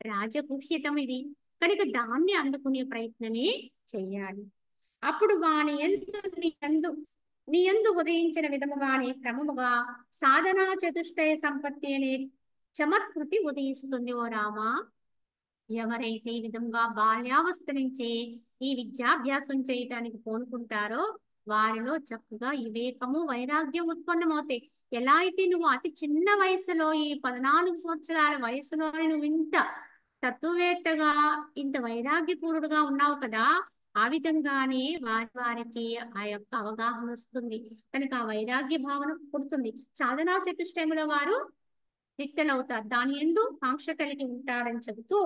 రాజగుహ్యతం ఇది. కనుక దాన్ని అందుకునే ప్రయత్నమే చెయ్యాలి. అప్పుడు వాని నీ యందు ఉదయించిన విధముగానే క్రమముగా సాధనా చతుష్టయ సంపత్తి అనే చమత్కృతి ఉదయిస్తుంది. ఓ రామా, ఎవరైతే ఈ విధంగా బాల్యావస్థ నుంచే ఈ విద్యాభ్యాసం చేయటానికి పూనుకుంటారో వారిలో చక్కగా వివేకము, వైరాగ్యం ఉత్పన్నమవుతాయి. ఎలా అయితే నువ్వు అతి చిన్న వయసులో, ఈ 14 సంవత్సరాల వయసులోనే నువ్వు ఇంత తత్వవేత్తగా, ఇంత వైరాగ్యపూరుడుగా ఉన్నావు కదా, ఆ విధంగానే వారికి ఆ యొక్క అవగాహన వస్తుంది. కనుక ఆ వైరాగ్య భావన పుడుతుంది. సాధనా చతుష్టయంలో వారు నిట్టెలవుతారు, దాని యందు కాంక్ష కలిగి ఉంటారని చెబుతూ,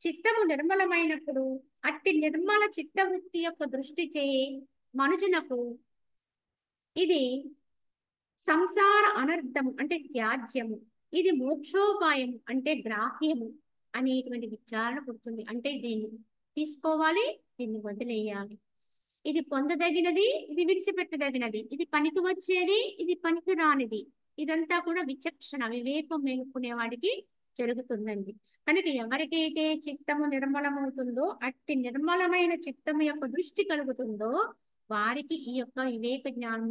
చిత్తము నిర్మలమైనప్పుడు అట్టి నిర్మల చిత్తవృత్తి యొక్క దృష్టి చే మనుజునకు ఇది సంసార అనర్థము అంటే త్యాజ్యము, ఇది మోక్షోపాయము అంటే గ్రాహ్యము అనేటువంటి విచారణ పుడుతుంది. అంటే దీన్ని తీసుకోవాలి, దీన్ని వదిలేయాలి. ఇది పొందదగినది, ఇది విడిచిపెట్టదగినది, ఇది పనికి వచ్చేది, ఇది పనికి రానిది. ఇదంతా కూడా విచక్షణ, వివేకం మేలుకునే వాడికి జరుగుతుందండి. కనుక ఎవరికైతే చిత్తము నిర్మలమవుతుందో, అట్టి నిర్మలమైన చిత్తము యొక్క దృష్టి కలుగుతుందో వారికి ఈ యొక్క వివేక జ్ఞానం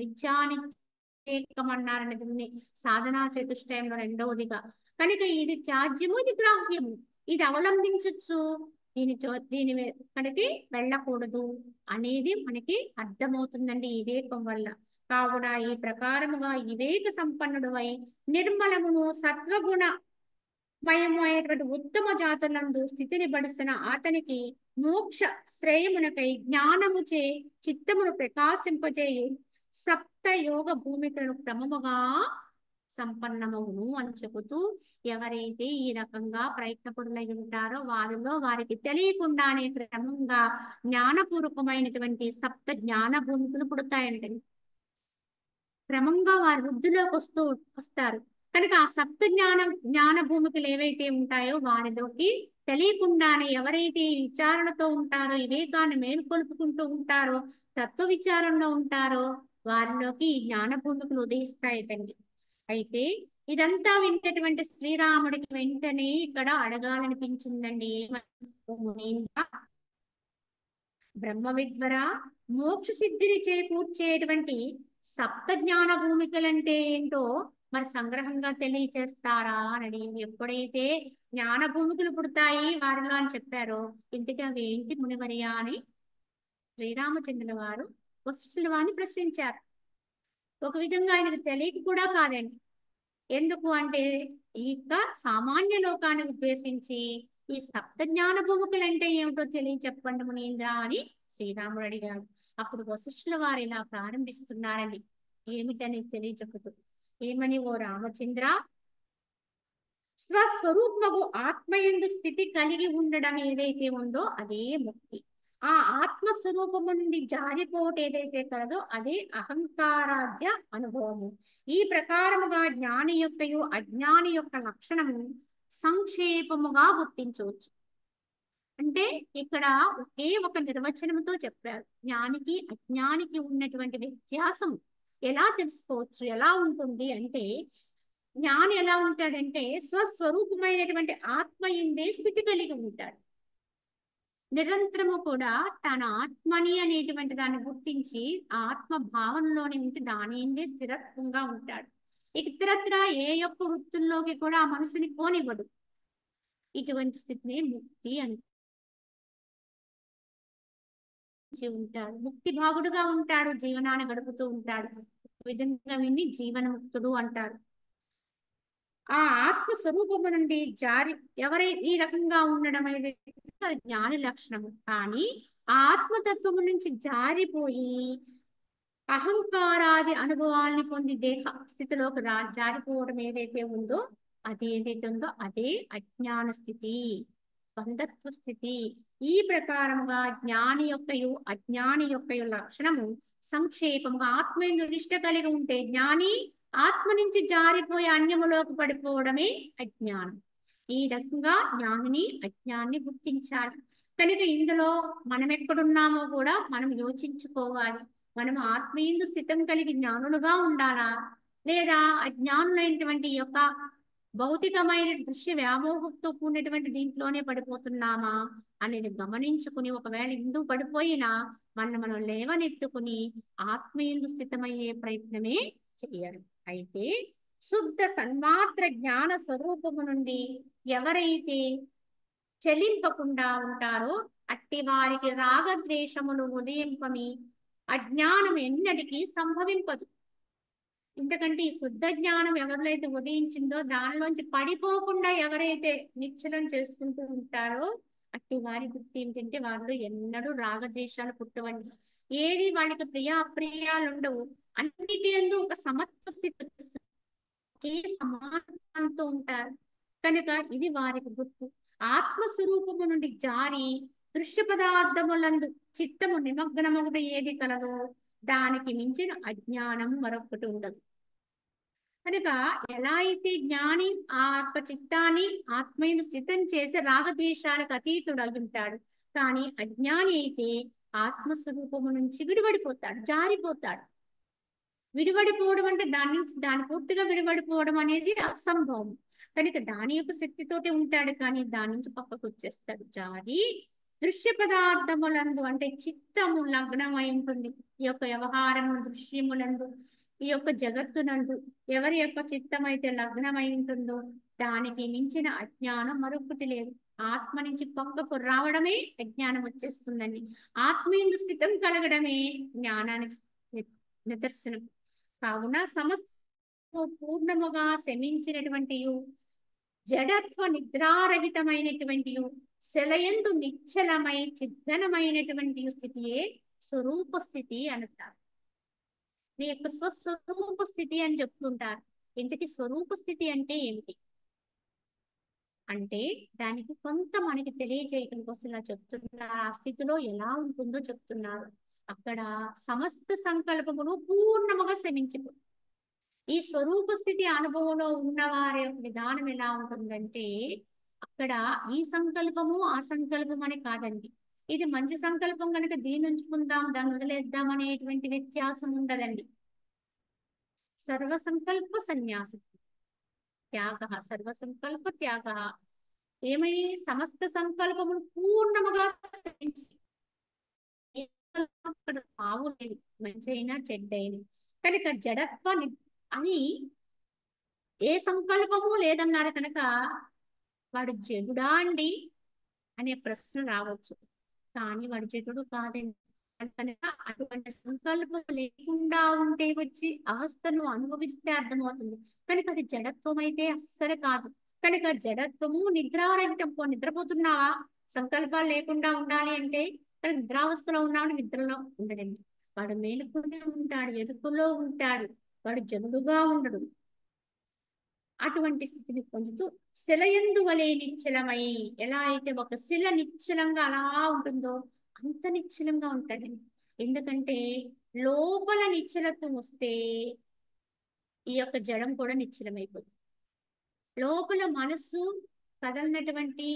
వివేకం అన్నారని దీన్ని సాధనా చతుష్టయంలో రెండవదిగా. కనుక ఇది త్యాజ్యము, ఇది గ్రాహ్యము, ఇది అవలంబించచ్చు, దీని కడికి వెళ్ళకూడదు అనేది మనకి అర్థమవుతుందండి ఈ వివేకం వల్ల. కావున ఈ ప్రకారముగా వివేక సంపన్నుడు అయి నిర్మలమును సత్వగుణ మయమైనటువంటి ఉత్తమ జాతులందు స్థితిని బడిసిన అతనికి మోక్ష శ్రేయమునకై జ్ఞానముచే చిత్తమును ప్రకాశింపజేయు సప్త యోగ భూమికలను క్రమముగా సంపన్నమవును అని చెబుతూ, ఎవరైతే ఈ రకంగా ప్రయత్నపరులై ఉంటారో వారిలో వారికి తెలియకుండానే క్రమంగా జ్ఞానపూర్వకమైనటువంటి సప్త జ్ఞాన భూమికలు పుడతాయండి. క్రమంగా వారి వృద్ధిలోకి వస్తారు. కనుక ఆ సప్త జ్ఞాన భూమికలు ఏవైతే ఉంటాయో వారిలోకి తెలియకుండానే ఎవరైతే ఈ విచారణతో ఉంటారో, వివేకాన్ని మేల్కొల్పుకుంటూ ఉంటారో, తత్వ విచారణలో ఉంటారో వారిలోకి ఈ జ్ఞాన భూమికలు ఉదయిస్తాయటండి. అయితే ఇదంతా వింటటువంటి శ్రీరాముడికి వెంటనే ఇక్కడ అడగాలనిపించిందండి, బ్రహ్మ విద్వర, మోక్ష సిద్ధిని చేకూర్చేటువంటి సప్త జ్ఞాన భూమికలంటే ఏంటో మరి సంగ్రహంగా తెలియచేస్తారా అని. ఎప్పుడైతే జ్ఞాన భూమికలు పుడతాయి వారిలో అని చెప్పారో, ఇంతకీ అవి ఏంటి మునివర్య అని శ్రీరామచంద్రుల వారు వశిష్ఠుల వారిని ప్రశ్నించారు. ఒక విధంగా ఆయనకు తెలియక కూడా కాదండి. ఎందుకు అంటే ఇక సామాన్య లోకాన్ని ఉద్దేశించి ఈ సప్త జ్ఞాన భూమికలు అంటే ఏమిటో చెప్పండి మునీంద్ర అని శ్రీరాముడు అడిగాడు. అప్పుడు వశిష్ఠుల వారు ఇలా ప్రారంభిస్తున్నారండి, ఏమిటని తెలియచెప్పుతూ. ఏమని? ఓ రామచంద్ర, స్వస్వరూపము ఆత్మయందు స్థితి కలిగి ఉండడం ఏదైతే ఉందో అదే ముక్తి. ఆ ఆత్మస్వరూపము నుండి జారిపోవటం ఏదైతే కలదో అదే అహంకారాద్య అనుభవము. ఈ ప్రకారముగా జ్ఞాని యొక్కయు అజ్ఞాని యొక్క లక్షణము సంక్షేపముగా గుర్తించవచ్చు. అంటే ఇక్కడ ఒకే ఒక నిర్వచనంతో చెప్పారు. జ్ఞానికి అజ్ఞానికి ఉన్నటువంటి వ్యత్యాసం ఎలా తెలుసుకోవచ్చు, ఎలా ఉంటుంది అంటే, జ్ఞాని ఎలా ఉంటాడంటే స్వస్వరూపమైనటువంటి ఆత్మ ఎందే స్థితి కలిగి ఉంటాడు. నిరంతరము కూడా తన ఆత్మని అనేటువంటి దాన్ని గుర్తించి ఆత్మ భావనలోనే ఉంటే దాని ఎందే స్థిరత్వంగా ఉంటాడు. ఇతరత్ర ఏ యొక్క వృత్తుల్లోకి కూడా ఆ మనసుని పోనివ్వడు. ఇటువంటి స్థితినే ముక్తి అని ఉంటాడు. ముక్తి భాగుడుగా ఉంటాడు, జీవనాన్ని గడుపుతూ ఉంటాడు. విధంగా విని జీవనముక్తుడు అంటారు. ఆ ఆత్మ స్వరూపము నుండి ఎవరై ఈ రకంగా ఉండడం అనేది జ్ఞాని లక్షణము. కానీ ఆ ఆత్మతత్వము నుంచి జారిపోయి అహంకారాది అనుభవాల్ని పొంది దేహ స్థితిలోకి జారిపోవడం ఏదైతే ఉందో అదే అజ్ఞాన స్థితి, బంధత్వ స్థితి. ఈ ప్రకారముగా జ్ఞాని యొక్కయు అజ్ఞాని యొక్కయు లక్షణము సంక్షేపముగా ఆత్మయందు నిష్ట కలిగి ఉంటే జ్ఞాని ఆత్మ నుంచి జారిపోయి అన్యములోకి పడిపోవడమే అజ్ఞానం. ఈ రకంగా జ్ఞానిని అజ్ఞాన్ని గుర్తించాలి. కనుక ఇందులో మనం ఎక్కడున్నామో కూడా మనం యోచించుకోవాలి. మనం ఆత్మయందు స్థితం కలిగి జ్ఞానులుగా ఉండాలా, లేదా అజ్ఞానులైనటువంటి యొక్క భౌతికమైన దృశ్య వ్యామోహంతో కూడినటువంటి దీంట్లోనే పడిపోతున్నామా అనేది గమనించుకుని, ఒకవేళ ఇందుకు పడిపోయినా మనం లేవనెత్తుకుని ఆత్మయందు స్థితమయ్యే ప్రయత్నమే చేయాలి. అయితే శుద్ధ సన్మాత్ర జ్ఞాన స్వరూపము నుండి ఎవరైతే చెలింపకుండా ఉంటారో అట్టి వారికి రాగద్వేషములు ఉదయింపమి అజ్ఞానం ఎన్నటికీ సంభవింపదు. ఎందుకంటే ఈ శుద్ధ జ్ఞానం ఎవరిలో అయితే ఉదయించిందో దానిలోంచి పడిపోకుండా ఎవరైతే నిశ్చలం చేసుకుంటూ ఉంటారో అట్టి వారి గుర్తి ఏంటంటే వాళ్ళు ఎన్నడూ రాగద్వేషాలు పుట్టవండి. ఏది వాళ్ళకి ప్రియ అప్రియాలు ఉండవు. అన్నిటి యందు ఒక సమత్వ స్థితి, ఒకే సమానంతో ఉంటారు. కనుక ఇది వారికి గుర్తు. ఆత్మస్వరూపము నుండి జారి దృశ్య పదార్థములందు చిత్తము నిమగ్నమగుట ఏది కలదో దానికి మించిన అజ్ఞానం మరొకటి ఉండదు. కనుక ఎలా అయితే జ్ఞాని ఆ యొక్క చిత్తాన్ని ఆత్మీయ స్థితం చేసి రాగద్వేషాలకు అతీతుడు ఉంటాడు, కానీ అజ్ఞాని అయితే ఆత్మస్వరూపము నుంచి విడిపడిపోతాడు, జారిపోతాడు. విడిపడిపోవడం అంటే దాని పూర్తిగా విడిపడిపోవడం అనేది అసంభవం. కనుక దాని యొక్క శక్తితోటి ఉంటాడు, కానీ దాని నుంచి పక్కకు వచ్చేస్తాడు, జారి దృశ్య పదార్థములందు అంటే చిత్తము లగ్నమై ఉంటుంది. ఈ యొక్క వ్యవహారము దృశ్యములందు, ఈ యొక్క జగత్తునందు ఎవరి యొక్క చిత్తం అయితే లగ్నమై ఉంటుందో దానికి మించిన అజ్ఞానం మరొకటి లేదు. ఆత్మ నుంచి పక్కకు రావడమే అజ్ఞానం వచ్చేస్తుందండి. ఆత్మీయందు స్థితం కలగడమే జ్ఞానానికి నిదర్శనం. కావున సమస్త పూర్ణముగా శమించినటువంటి జడత్వ నిద్రారహితమైనటువంటి శలయందు నిశ్చలమై చిద్ఘనమైనటువంటి స్థితియే స్వరూప స్థితి అంటారు. నీ యొక్క స్వస్వరూప స్థితి అని చెప్తుంటారు. ఇంతకీ స్వరూప స్థితి అంటే ఏమిటి అంటే దానికి కొంత మనకి తెలియజేయడం కోసం ఇలా చెప్తున్నారు. ఆ స్థితిలో ఎలా ఉంటుందో చెప్తున్నారు. అక్కడ సమస్త సంకల్పములు పూర్ణముగా శమించిపోతుంది. ఈ స్వరూప స్థితి అనుభవంలో ఉన్న వారి యొక్క విధానం ఎలా ఉంటుందంటే అక్కడ ఈ సంకల్పము ఆ సంకల్పం అని కాదండి. ఇది మంచి సంకల్పం కనుక దీన్ని ఉంచుకుందాం, దాన్ని వదిలేద్దాం అనేటువంటి వ్యత్యాసం ఉండదండి. సర్వసంకల్ప సన్యాసం త్యాగ, సర్వసంకల్ప త్యాగ. ఏమై సమస్త సంకల్పములు పూర్ణముగా అక్కడ బాగులేదు, మంచి అయినా చెడ్డైనా. కనుక జడత్వ అని ఏ సంకల్పము లేదన్నారు కనుక వాడు జడుడా అండి అనే ప్రశ్న రావచ్చు. కానీ వాడు జడుడు కాదండి. కనుక అటువంటి సంకల్పం లేకుండా ఉంటే వచ్చి అవస్థను అనుభవిస్తే అర్థమవుతుంది. కనుక అది జడత్వం అయితే అస్సలు కాదు. కనుక జడత్వము నిద్రారహితం. నిద్రపోతున్నావా, సంకల్పాలు లేకుండా ఉండాలి అంటే నిద్రావస్థలో ఉన్నాడు, నిద్రలో ఉండడండి. వాడు మేలుకునే ఉంటాడు, ఎరుపులో ఉంటాడు, వాడు జడుడుగా ఉండడు. అటువంటి స్థితిని పొందుతూ శిలయందు వలె నిశ్చలమై, ఎలా అయితే ఒక శిల నిశ్చలంగా అలా ఉంటుందో అంత నిశ్చలంగా ఉంటాడండి. ఎందుకంటే లోపల నిశ్చలత్వం వస్తే ఈ యొక్క జడం కూడా నిశ్చలమైపోతుంది. లోపల మనస్సు కదలనటువంటి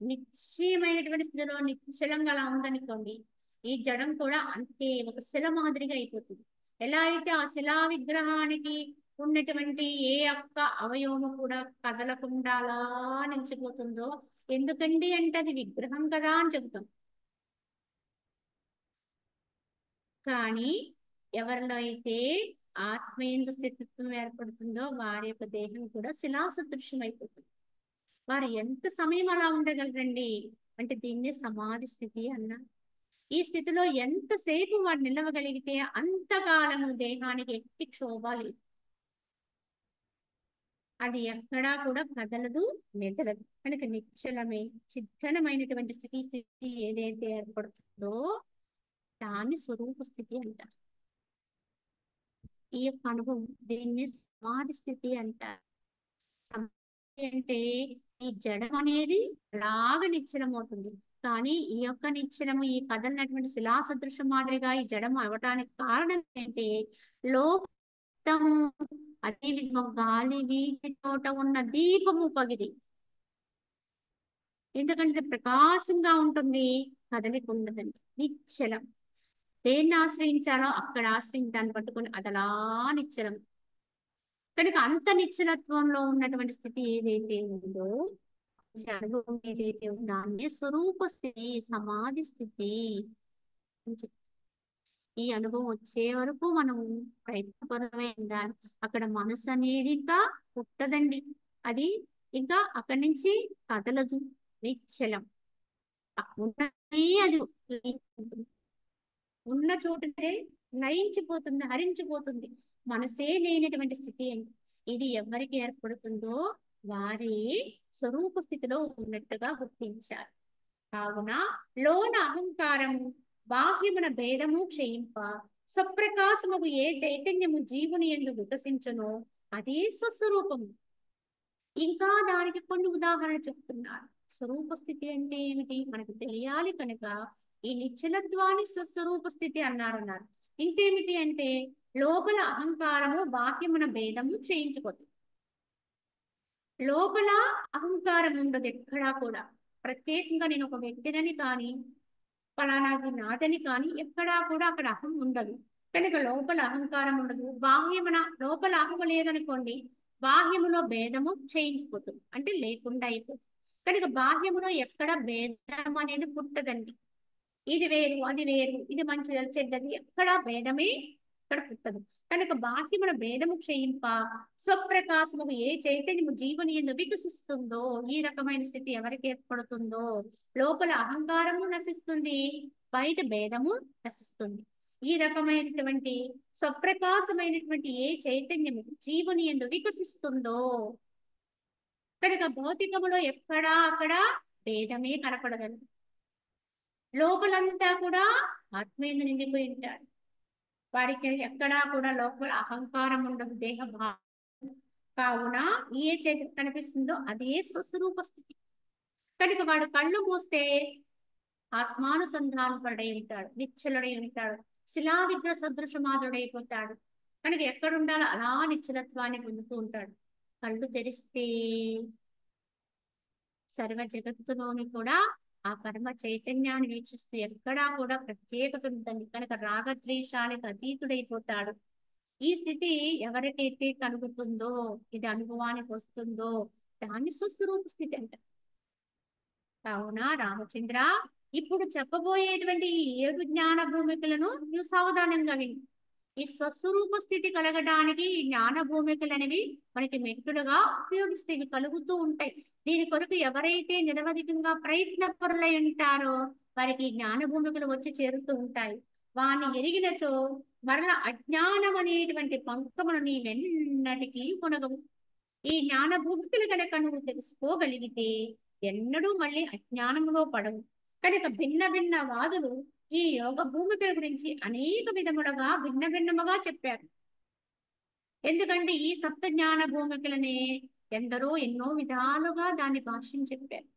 నిశ్చయమైనటువంటి స్థితిలో నిశ్చలంగా అలా ఉందనుకోండి, ఈ జడం కూడా అంతే ఒక శిల మాదిరిగా అయిపోతుంది. ఎలా అయితే ఆ శిలా విగ్రహానికి ఉన్నటువంటి ఏ ఒక్క అవయవము కూడా కదలకుండా అలా నిలిచిపోతుందో, ఎందుకండి అంటే అది విగ్రహం కదా అని చెబుతాం. కానీ ఎవరిలో అయితే ఆత్మీయందు స్థితిత్వం ఏర్పడుతుందో వారి యొక్క దేహం కూడా శిలాసదృశ్యం అయిపోతుంది. వారు ఎంత సమయం అలా ఉండగలరండి అంటే దీన్నే సమాధి స్థితి అన్న. ఈ స్థితిలో ఎంతసేపు వాడు నిలవగలిగితే అంతకాలము దేహానికి ఎట్టి క్షోభ లేదు. అది ఎక్కడా కూడా కదలదు, మెదలదు. కనుక నిశ్చలమే చిద్ధనమైనటువంటి స్థితి ఏదైతే ఏర్పడుతుందో దాన్ని స్వరూప స్థితి అంటారు. ఈ యొక్క అనుభవం దీన్ని సమాధి స్థితి అంటారు. సమాధి అంటే ఈ జడం అనేది అలాగా నిశ్చలమవుతుంది. కానీ ఈ యొక్క నిశ్చలము ఈ కదలినటువంటి శిలాసదృశ్యం మాదిరిగా ఈ జడం అవటానికి కారణం ఏంటంటే లోకము అదే విధంగా గాలి వీచి చోట ఉన్న దీపము పగిది. ఎందుకంటే ప్రకాశంగా ఉంటుంది, కదలిక ఉండదండి, నిశ్చలం. దేన్ని ఆశ్రయించాలో అక్కడ ఆశ్రయించాన్ని పట్టుకొని అదలా నిశ్చలం. కనుక అంత నిశ్చలత్వంలో ఉన్నటువంటి స్థితి ఏదైతే ఉందో, అనుభవం ఏదైతే ఉందో దాన్ని స్వరూప స్థితి, సమాధి స్థితి. ఈ అనుభవం వచ్చే వరకు మనం ప్రయత్నపరమై ఉండాలి. అక్కడ మనసు అనేది ఇంకా పుట్టదండి, అది ఇంకా అక్కడి నుంచి కదలదు, నిశ్చలం. ఉన్నదే అది ఉన్న చోటనే లయించిపోతుంది, హరించిపోతుంది. మనసే లేనటువంటి స్థితి అండి. ఇది ఎవరికి ఏర్పడుతుందో వారి స్వరూప స్థితిలో ఉన్నట్టుగా గుర్తించారు. కావున లోన అహంకారము బాహ్యమున భేదము క్షయింప స్వప్రకాశముకు ఏ చైతన్యము జీవుని యందు వికసించునో అదే స్వస్వరూపము. ఇంకా దానికి కొన్ని ఉదాహరణలు చెప్తున్నారు. స్వరూప స్థితి అంటే ఏమిటి మనకు తెలియాలి కనుక ఈ నిశ్చలత్వాన్ని స్వస్వరూప స్థితి అన్నారు. ఇంకేమిటి అంటే లోపల అహంకారము బాహ్యమున భేదము క్షయించుకోదు. లోపల అహంకారం ఉండదు ఎక్కడా కూడా. ప్రత్యేకంగా నేను ఒక వ్యక్తినని కానీ ఫలానాది నాదని కానీ ఎక్కడా కూడా అక్కడ అహం ఉండదు. కనుక లోపల అహంకారం ఉండదు. బాహ్యమున లోపల అహం లేదనుకోండి, బాహ్యములో భేదము చేయించిపోతుంది, అంటే లేకుండా అయిపోతుంది. కనుక బాహ్యములో ఎక్కడ భేదం అనేది పుట్టదండి. ఇది వేరు అది వేరు, ఇది మంచిది అది చెడ్డది, ఎక్కడ భేదమే ఇక్కడ పుట్టదు. కనుక బాహ్యమున భేదము క్షయింప స్వప్రకాశముకు ఏ చైతన్యము జీవుని యందు వికసిస్తుందో, ఈ రకమైన స్థితి ఎవరికి ఏర్పడుతుందో, లోపల అహంకారము నశిస్తుంది, బయట భేదము నశిస్తుంది. ఈ రకమైనటువంటి స్వప్రకాశమైనటువంటి ఏ చైతన్యము జీవుని యందు వికసిస్తుందో, కనుక భౌతికములో ఎక్కడా అక్కడ భేదమే కనపడదండి. లోపలంతా కూడా ఆత్మీయంగా నిండిపోయి ఉంటారు. వాడికి ఎక్కడా కూడా లోపల అహంకారం ఉండదు, దేహ కావున ఏ చైతన్యం కనిపిస్తుందో అదే స్వస్వరూప స్థితి. కనుక వాడు కళ్ళు మూస్తే ఆత్మానుసంధానం పడై ఉంటాడు, నిశ్చలుడై ఉంటాడు, శిలా విగ్రహ సదృశమాదుడైపోతాడు. కనుక ఎక్కడ ఉండాలో అలా నిశ్చలత్వాన్ని పొందుతూ ఉంటాడు. కళ్ళు తెరిస్తే సర్వ జగత్తులోని కూడా ఆ పరమ చైతన్యాన్ని వీక్షిస్తూ ఎక్కడా కూడా ప్రత్యేకత ఉందండి. కనుక రాగద్వేషానికి అతీతుడైపోతాడు. ఈ స్థితి ఎవరికైతే కలుగుతుందో, ఇది అనుభవానికి వస్తుందో, దాన్ని స్వస్వరూప స్థితి అంట. కావున రామచంద్ర, ఇప్పుడు చెప్పబోయేటువంటి ఈ 7 జ్ఞాన భూమికలను నువ్వు సావధానంగా విను. ఈ స్వస్వరూప స్థితి కలగడానికి ఈ జ్ఞాన భూమికలు అనేవి మనకి మెట్టులుగా ఉపయోగిస్తే ఇవి కలుగుతూ ఉంటాయి. దీని కొరకు ఎవరైతే నిరవధికంగా ప్రయత్నపరులై ఉంటారో వారికి ఈ జ్ఞాన భూమికలు వచ్చి చేరుతూ ఉంటాయి. వాణ్ణి ఎరిగినచో మరల అజ్ఞానం అనేటువంటి పంకమును నీ వెన్నటికి కొనగవు. ఈ జ్ఞాన భూమికలు కనుక నువ్వు తెలుసుకోగలిగితే ఎన్నడూ మళ్ళీ అజ్ఞానంలో పడవు. కనుక భిన్న భిన్న వాదులు ఈ యోగ భూమికల గురించి అనేక విధములుగా భిన్న భిన్నముగా చెప్పారు. ఎందుకంటే ఈ సప్త జ్ఞాన భూమికలనే ఎందరో ఎన్నో విధాలుగా దాన్ని భాష్యం చెప్పారు.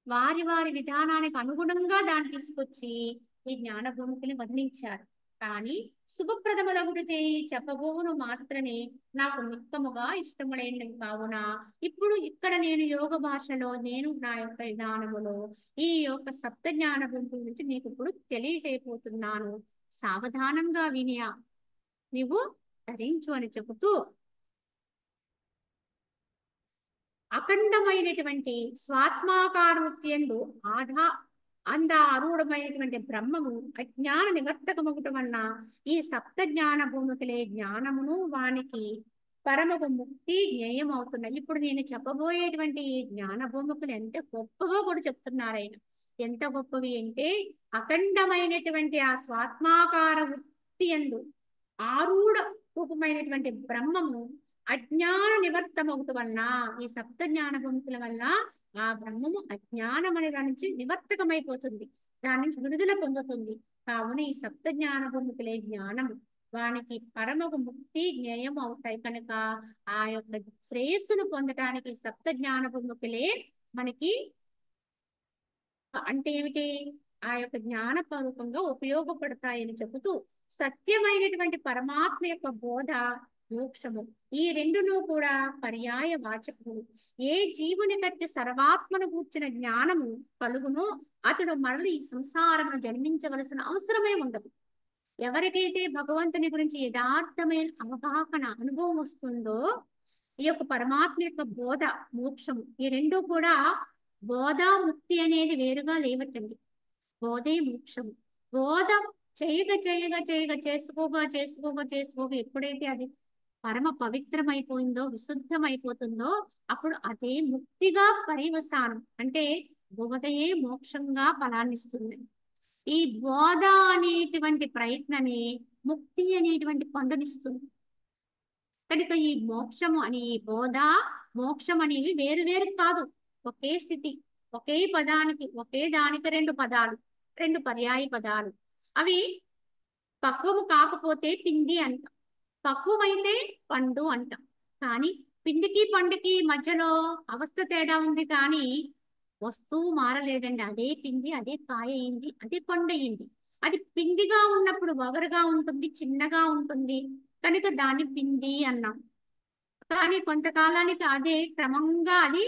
వారి వారి విధానానికి అనుగుణంగా దాన్ని తీసుకొచ్చి ఈ జ్ఞాన భూమికని వర్ణించారు. కానీ శుభప్రదములగుడు చేయి చెప్పబోవును మాత్రమే నాకు నిక్కముగా ఇష్టములైనవి కావున ఇప్పుడు ఇక్కడ నేను యోగ భాషలో నేను నా యొక్క విధానములో ఈ యొక్క సప్త జ్ఞాన భూమికల గురించి నీకు ఇప్పుడు తెలియజేయబోతున్నాను. సావధానంగా వినియా నీవు ధరించు అని చెబుతూ అఖండమైనటువంటి స్వాత్మాకార వృత్తియందు ఆరూఢమైనటువంటి బ్రహ్మము అజ్ఞాన నివర్తకమొకటి వలన ఈ సప్త జ్ఞాన భూమికలే జ్ఞానమును వానికి పరమకు ముక్తి జ్ఞేయం అవుతున్నాయి. ఇప్పుడు నేను చెప్పబోయేటువంటి ఈ జ్ఞాన భూమికలు ఎంత గొప్పవో కూడా చెప్తున్నారు ఆయన. ఎంత గొప్పవి అంటే అఖండమైనటువంటి ఆ స్వాత్మాకార వృత్తి యందు ఆరూఢ రూపమైనటువంటి బ్రహ్మము అజ్ఞాన నివర్తమవుతు వలన ఈ సప్త జ్ఞాన భూమికల వల్ల ఆ బ్రహ్మము అజ్ఞానం అనే దాని నుంచి నివర్తకమైపోతుంది, దాని నుంచి విడుదల పొందుతుంది. కావున ఈ సప్త జ్ఞాన భూమికలే జ్ఞానము వానికి పరమకు ముక్తి జ్ఞేయం అవుతాయి. కనుక ఆ యొక్క శ్రేయస్సును పొందటానికి సప్త జ్ఞాన భూమికలే మనకి అంటే ఏమిటి, ఆ యొక్క జ్ఞానపూర్వకంగా ఉపయోగపడతాయని చెబుతూ సత్యమైనటువంటి పరమాత్మ యొక్క బోధ మోక్షము ఈ రెండును కూడా పర్యాయ వాచకములు. ఏ జీవుని కట్టి సర్వాత్మను కూర్చిన జ్ఞానము కలుగునో అతడు మరలి ఈ సంసారమును జన్మించవలసిన అవసరమే ఉండదు. ఎవరికైతే భగవంతుని గురించి యథార్థమైన అవగాహన అనుభవం వస్తుందో ఈ యొక్క పరమాత్మ యొక్క బోధ మోక్షము ఈ రెండు కూడా, బోధ ముక్తి అనేది వేరుగా లేవటండి. బోధే మోక్షము. బోధ చేయగా చేసుకోగా ఎప్పుడైతే అది పరమ పవిత్రమైపోయిందో విశుద్ధమైపోతుందో అప్పుడు అదే ముక్తిగా పరివసానం, అంటే బోధయే మోక్షంగా ఫలాన్నిస్తుంది. ఈ బోధ అనేటువంటి ప్రయత్నమే ముక్తి అనేటువంటి పండునిస్తుంది. కనుక ఈ మోక్షము అని ఈ బోధ మోక్షం అనేవి వేరు వేరు కాదు, ఒకే స్థితి, ఒకే పదానికి ఒకే దానికి రెండు పదాలు, రెండు పర్యాయ పదాలు. అవి పక్వము కాకపోతే పిండి అంటాం, పక్వమైతే పండు అంటాం. కానీ పిండికి పండుకి మధ్యలో అవస్థ తేడా ఉంది, కానీ వస్తువు మారలేదండి. అదే పిండి అదే కాయ అయింది, అదే పండు అయింది. అది పిండిగా ఉన్నప్పుడు వగరుగా ఉంటుంది, చిన్నగా ఉంటుంది, కనుక దాన్ని పిండి అన్నాం. కానీ కొంతకాలానికి అదే క్రమంగా అది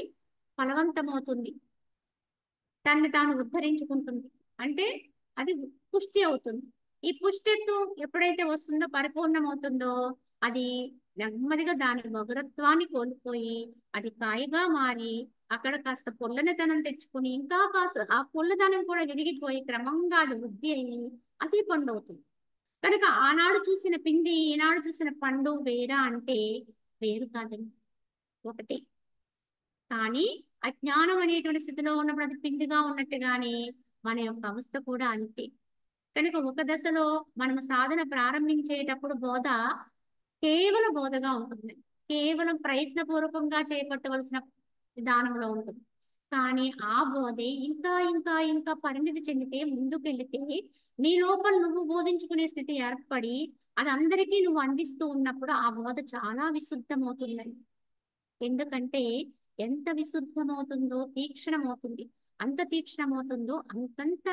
ఫలవంతమవుతుంది. తన్ని తాను ఉద్ధరించుకుంటుంది. అంటే అది పుష్టి అవుతుంది. ఈ పుష్టిత్వం ఎప్పుడైతే వస్తుందో, పరిపూర్ణమవుతుందో, అది నెమ్మదిగా దాని మధురత్వాన్ని కోల్పోయి అది కాయగా మారి అక్కడ కాస్త పుల్లనితనం తెచ్చుకుని ఇంకా కాస్త ఆ పుల్లదనం కూడా విరిగిపోయి క్రమంగా అది వృద్ధి అయ్యి అది పండు అవుతుంది. కనుక ఆనాడు చూసిన పిండి ఈనాడు చూసిన పండు వేరా అంటే వేరు కాదండి, ఒకటి. కానీ అజ్ఞానం అనేటువంటి స్థితిలో ఉన్నప్పుడు అది పిండిగా ఉన్నట్టుగానే మన యొక్క అవస్థ కూడా అంతే. కనుక ఒక దశలో మనం సాధన ప్రారంభించేటప్పుడు బోధ కేవలం బోధగా ఉంటుంది. కేవలం ప్రయత్నపూర్వకంగా చేపట్టవలసిన విధానంలో ఉంటుంది. కానీ ఆ బోధే ఇంకా ఇంకా ఇంకా పరిణితి చెందితే, ముందుకెళ్తే, నీ లోపల నువ్వు బోధించుకునే స్థితి ఏర్పడి అది అందరికీ నువ్వు అందిస్తూ ఉన్నప్పుడు ఆ బోధ చాలా విశుద్ధమవుతుందని. ఎందుకంటే ఎంత విశుద్ధమవుతుందో తీక్షణమవుతుంది. అంత తీక్షణమవుతుందో అంతంత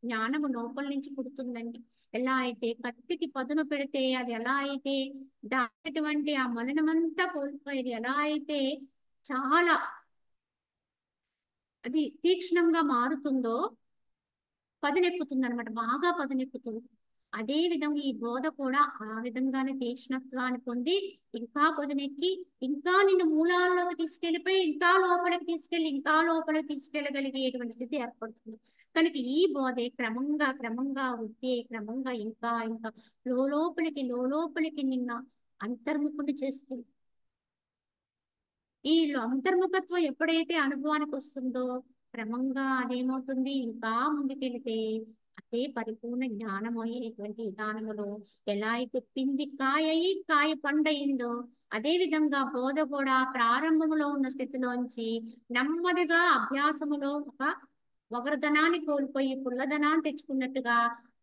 జ్ఞానము లోపల నుంచి పుడుతుందండి. ఎలా అయితే కత్తికి పదును పెడితే అది ఎలా అయితే దాటటువంటి ఆ మలినమంతా కోల్పోయేది, ఎలా అయితే చాలా అది తీక్షణంగా మారుతుందో, పదునెక్కుతుంది అనమాట, బాగా పదునెక్కుతుంది. అదే విధంగా ఈ బోధ కూడా ఆ విధంగానే తీక్ష్ణత్వాన్ని పొంది ఇంకా పదునెక్కి ఇంకా నిన్ను మూలాల్లోకి తీసుకెళ్ళిపోయి ఇంకా లోపలికి తీసుకెళ్ళి ఇంకా లోపలికి తీసుకెళ్ళగలిగేటువంటి స్థితి ఏర్పడుతుంది. కనుక ఈ బోధే క్రమంగా క్రమంగా వృద్ధి క్రమంగా ఇంకా ఇంకా లోపలికి నిన్న అంతర్ముఖుని చేస్తుంది. ఈ అంతర్ముఖత్వం ఎప్పుడైతే అనుభవానికి వస్తుందో క్రమంగా అదేమవుతుంది, ఇంకా ముందుకెళితే అదే పరిపూర్ణ జ్ఞానమయ్యేటువంటి విధానములో ఎలా అయితే పిండి కాయ అయి కాయ పండయిందో, అదే విధంగా బోధ కూడా ప్రారంభములో ఉన్న స్థితిలోంచి నెమ్మదిగా అభ్యాసములో ఒక వగరధనాన్ని కోల్పోయి పుల్లధనాన్ని తెచ్చుకున్నట్టుగా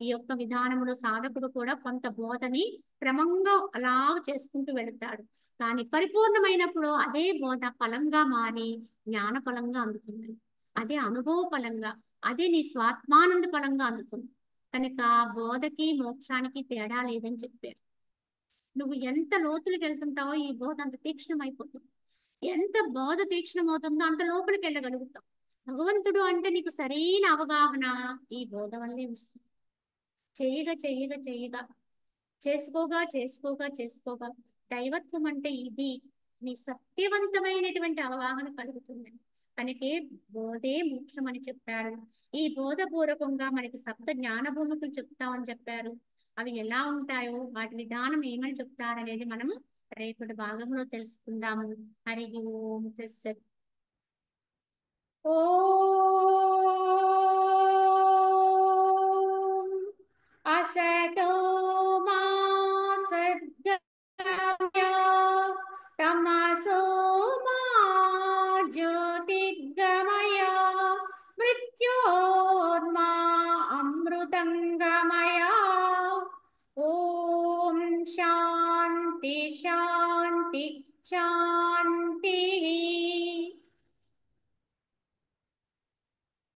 ఈ యొక్క విధానములో సాధకుడు కూడా కొంత బోధని క్రమంగా అలా చేసుకుంటూ వెళుతాడు. కానీ పరిపూర్ణమైనప్పుడు అదే బోధ ఫలంగా మారి జ్ఞాన ఫలంగా అందుతుంది. అదే అనుభవ ఫలంగా, అదే నీ స్వాత్మానంద ఫలంగా అందుతుంది. కనుక బోధకి మోక్షానికి తేడా లేదని చెప్పారు. నువ్వు ఎంత లోతులకు వెళ్తుంటావో ఈ బోధ అంత తీక్షణమైపోతుంది. ఎంత బోధ తీక్షణమవుతుందో అంత లోపలికి వెళ్ళగలుగుతావు. భగవంతుడు అంటే నీకు సరైన అవగాహన ఈ బోధ వల్లే వస్తుంది. చెయ్యగా చేసుకోగా దైవత్వం అంటే ఇది నీ సత్యవంతమైనటువంటి అవగాహన కలుగుతుంది. కనుకే బోధే మోక్షం అని చెప్పారు. ఈ బోధ పూర్వకంగా మనకి సప్త జ్ఞాన భూమికలు చెప్తామని చెప్పారు. అవి ఎలా ఉంటాయో వాటి విధానం ఏమని చెప్తారనేది మనము రేపటి భాగంలో తెలుసుకుందాము. హరి ఓం తస్సత్. ఓం అసతో మా సద్గమయ తమసో మా జ్యోతిర్గమయ మృత్యోర్మా అమృతంగమయ. ఓం శాంతి శాంతి శాంతి.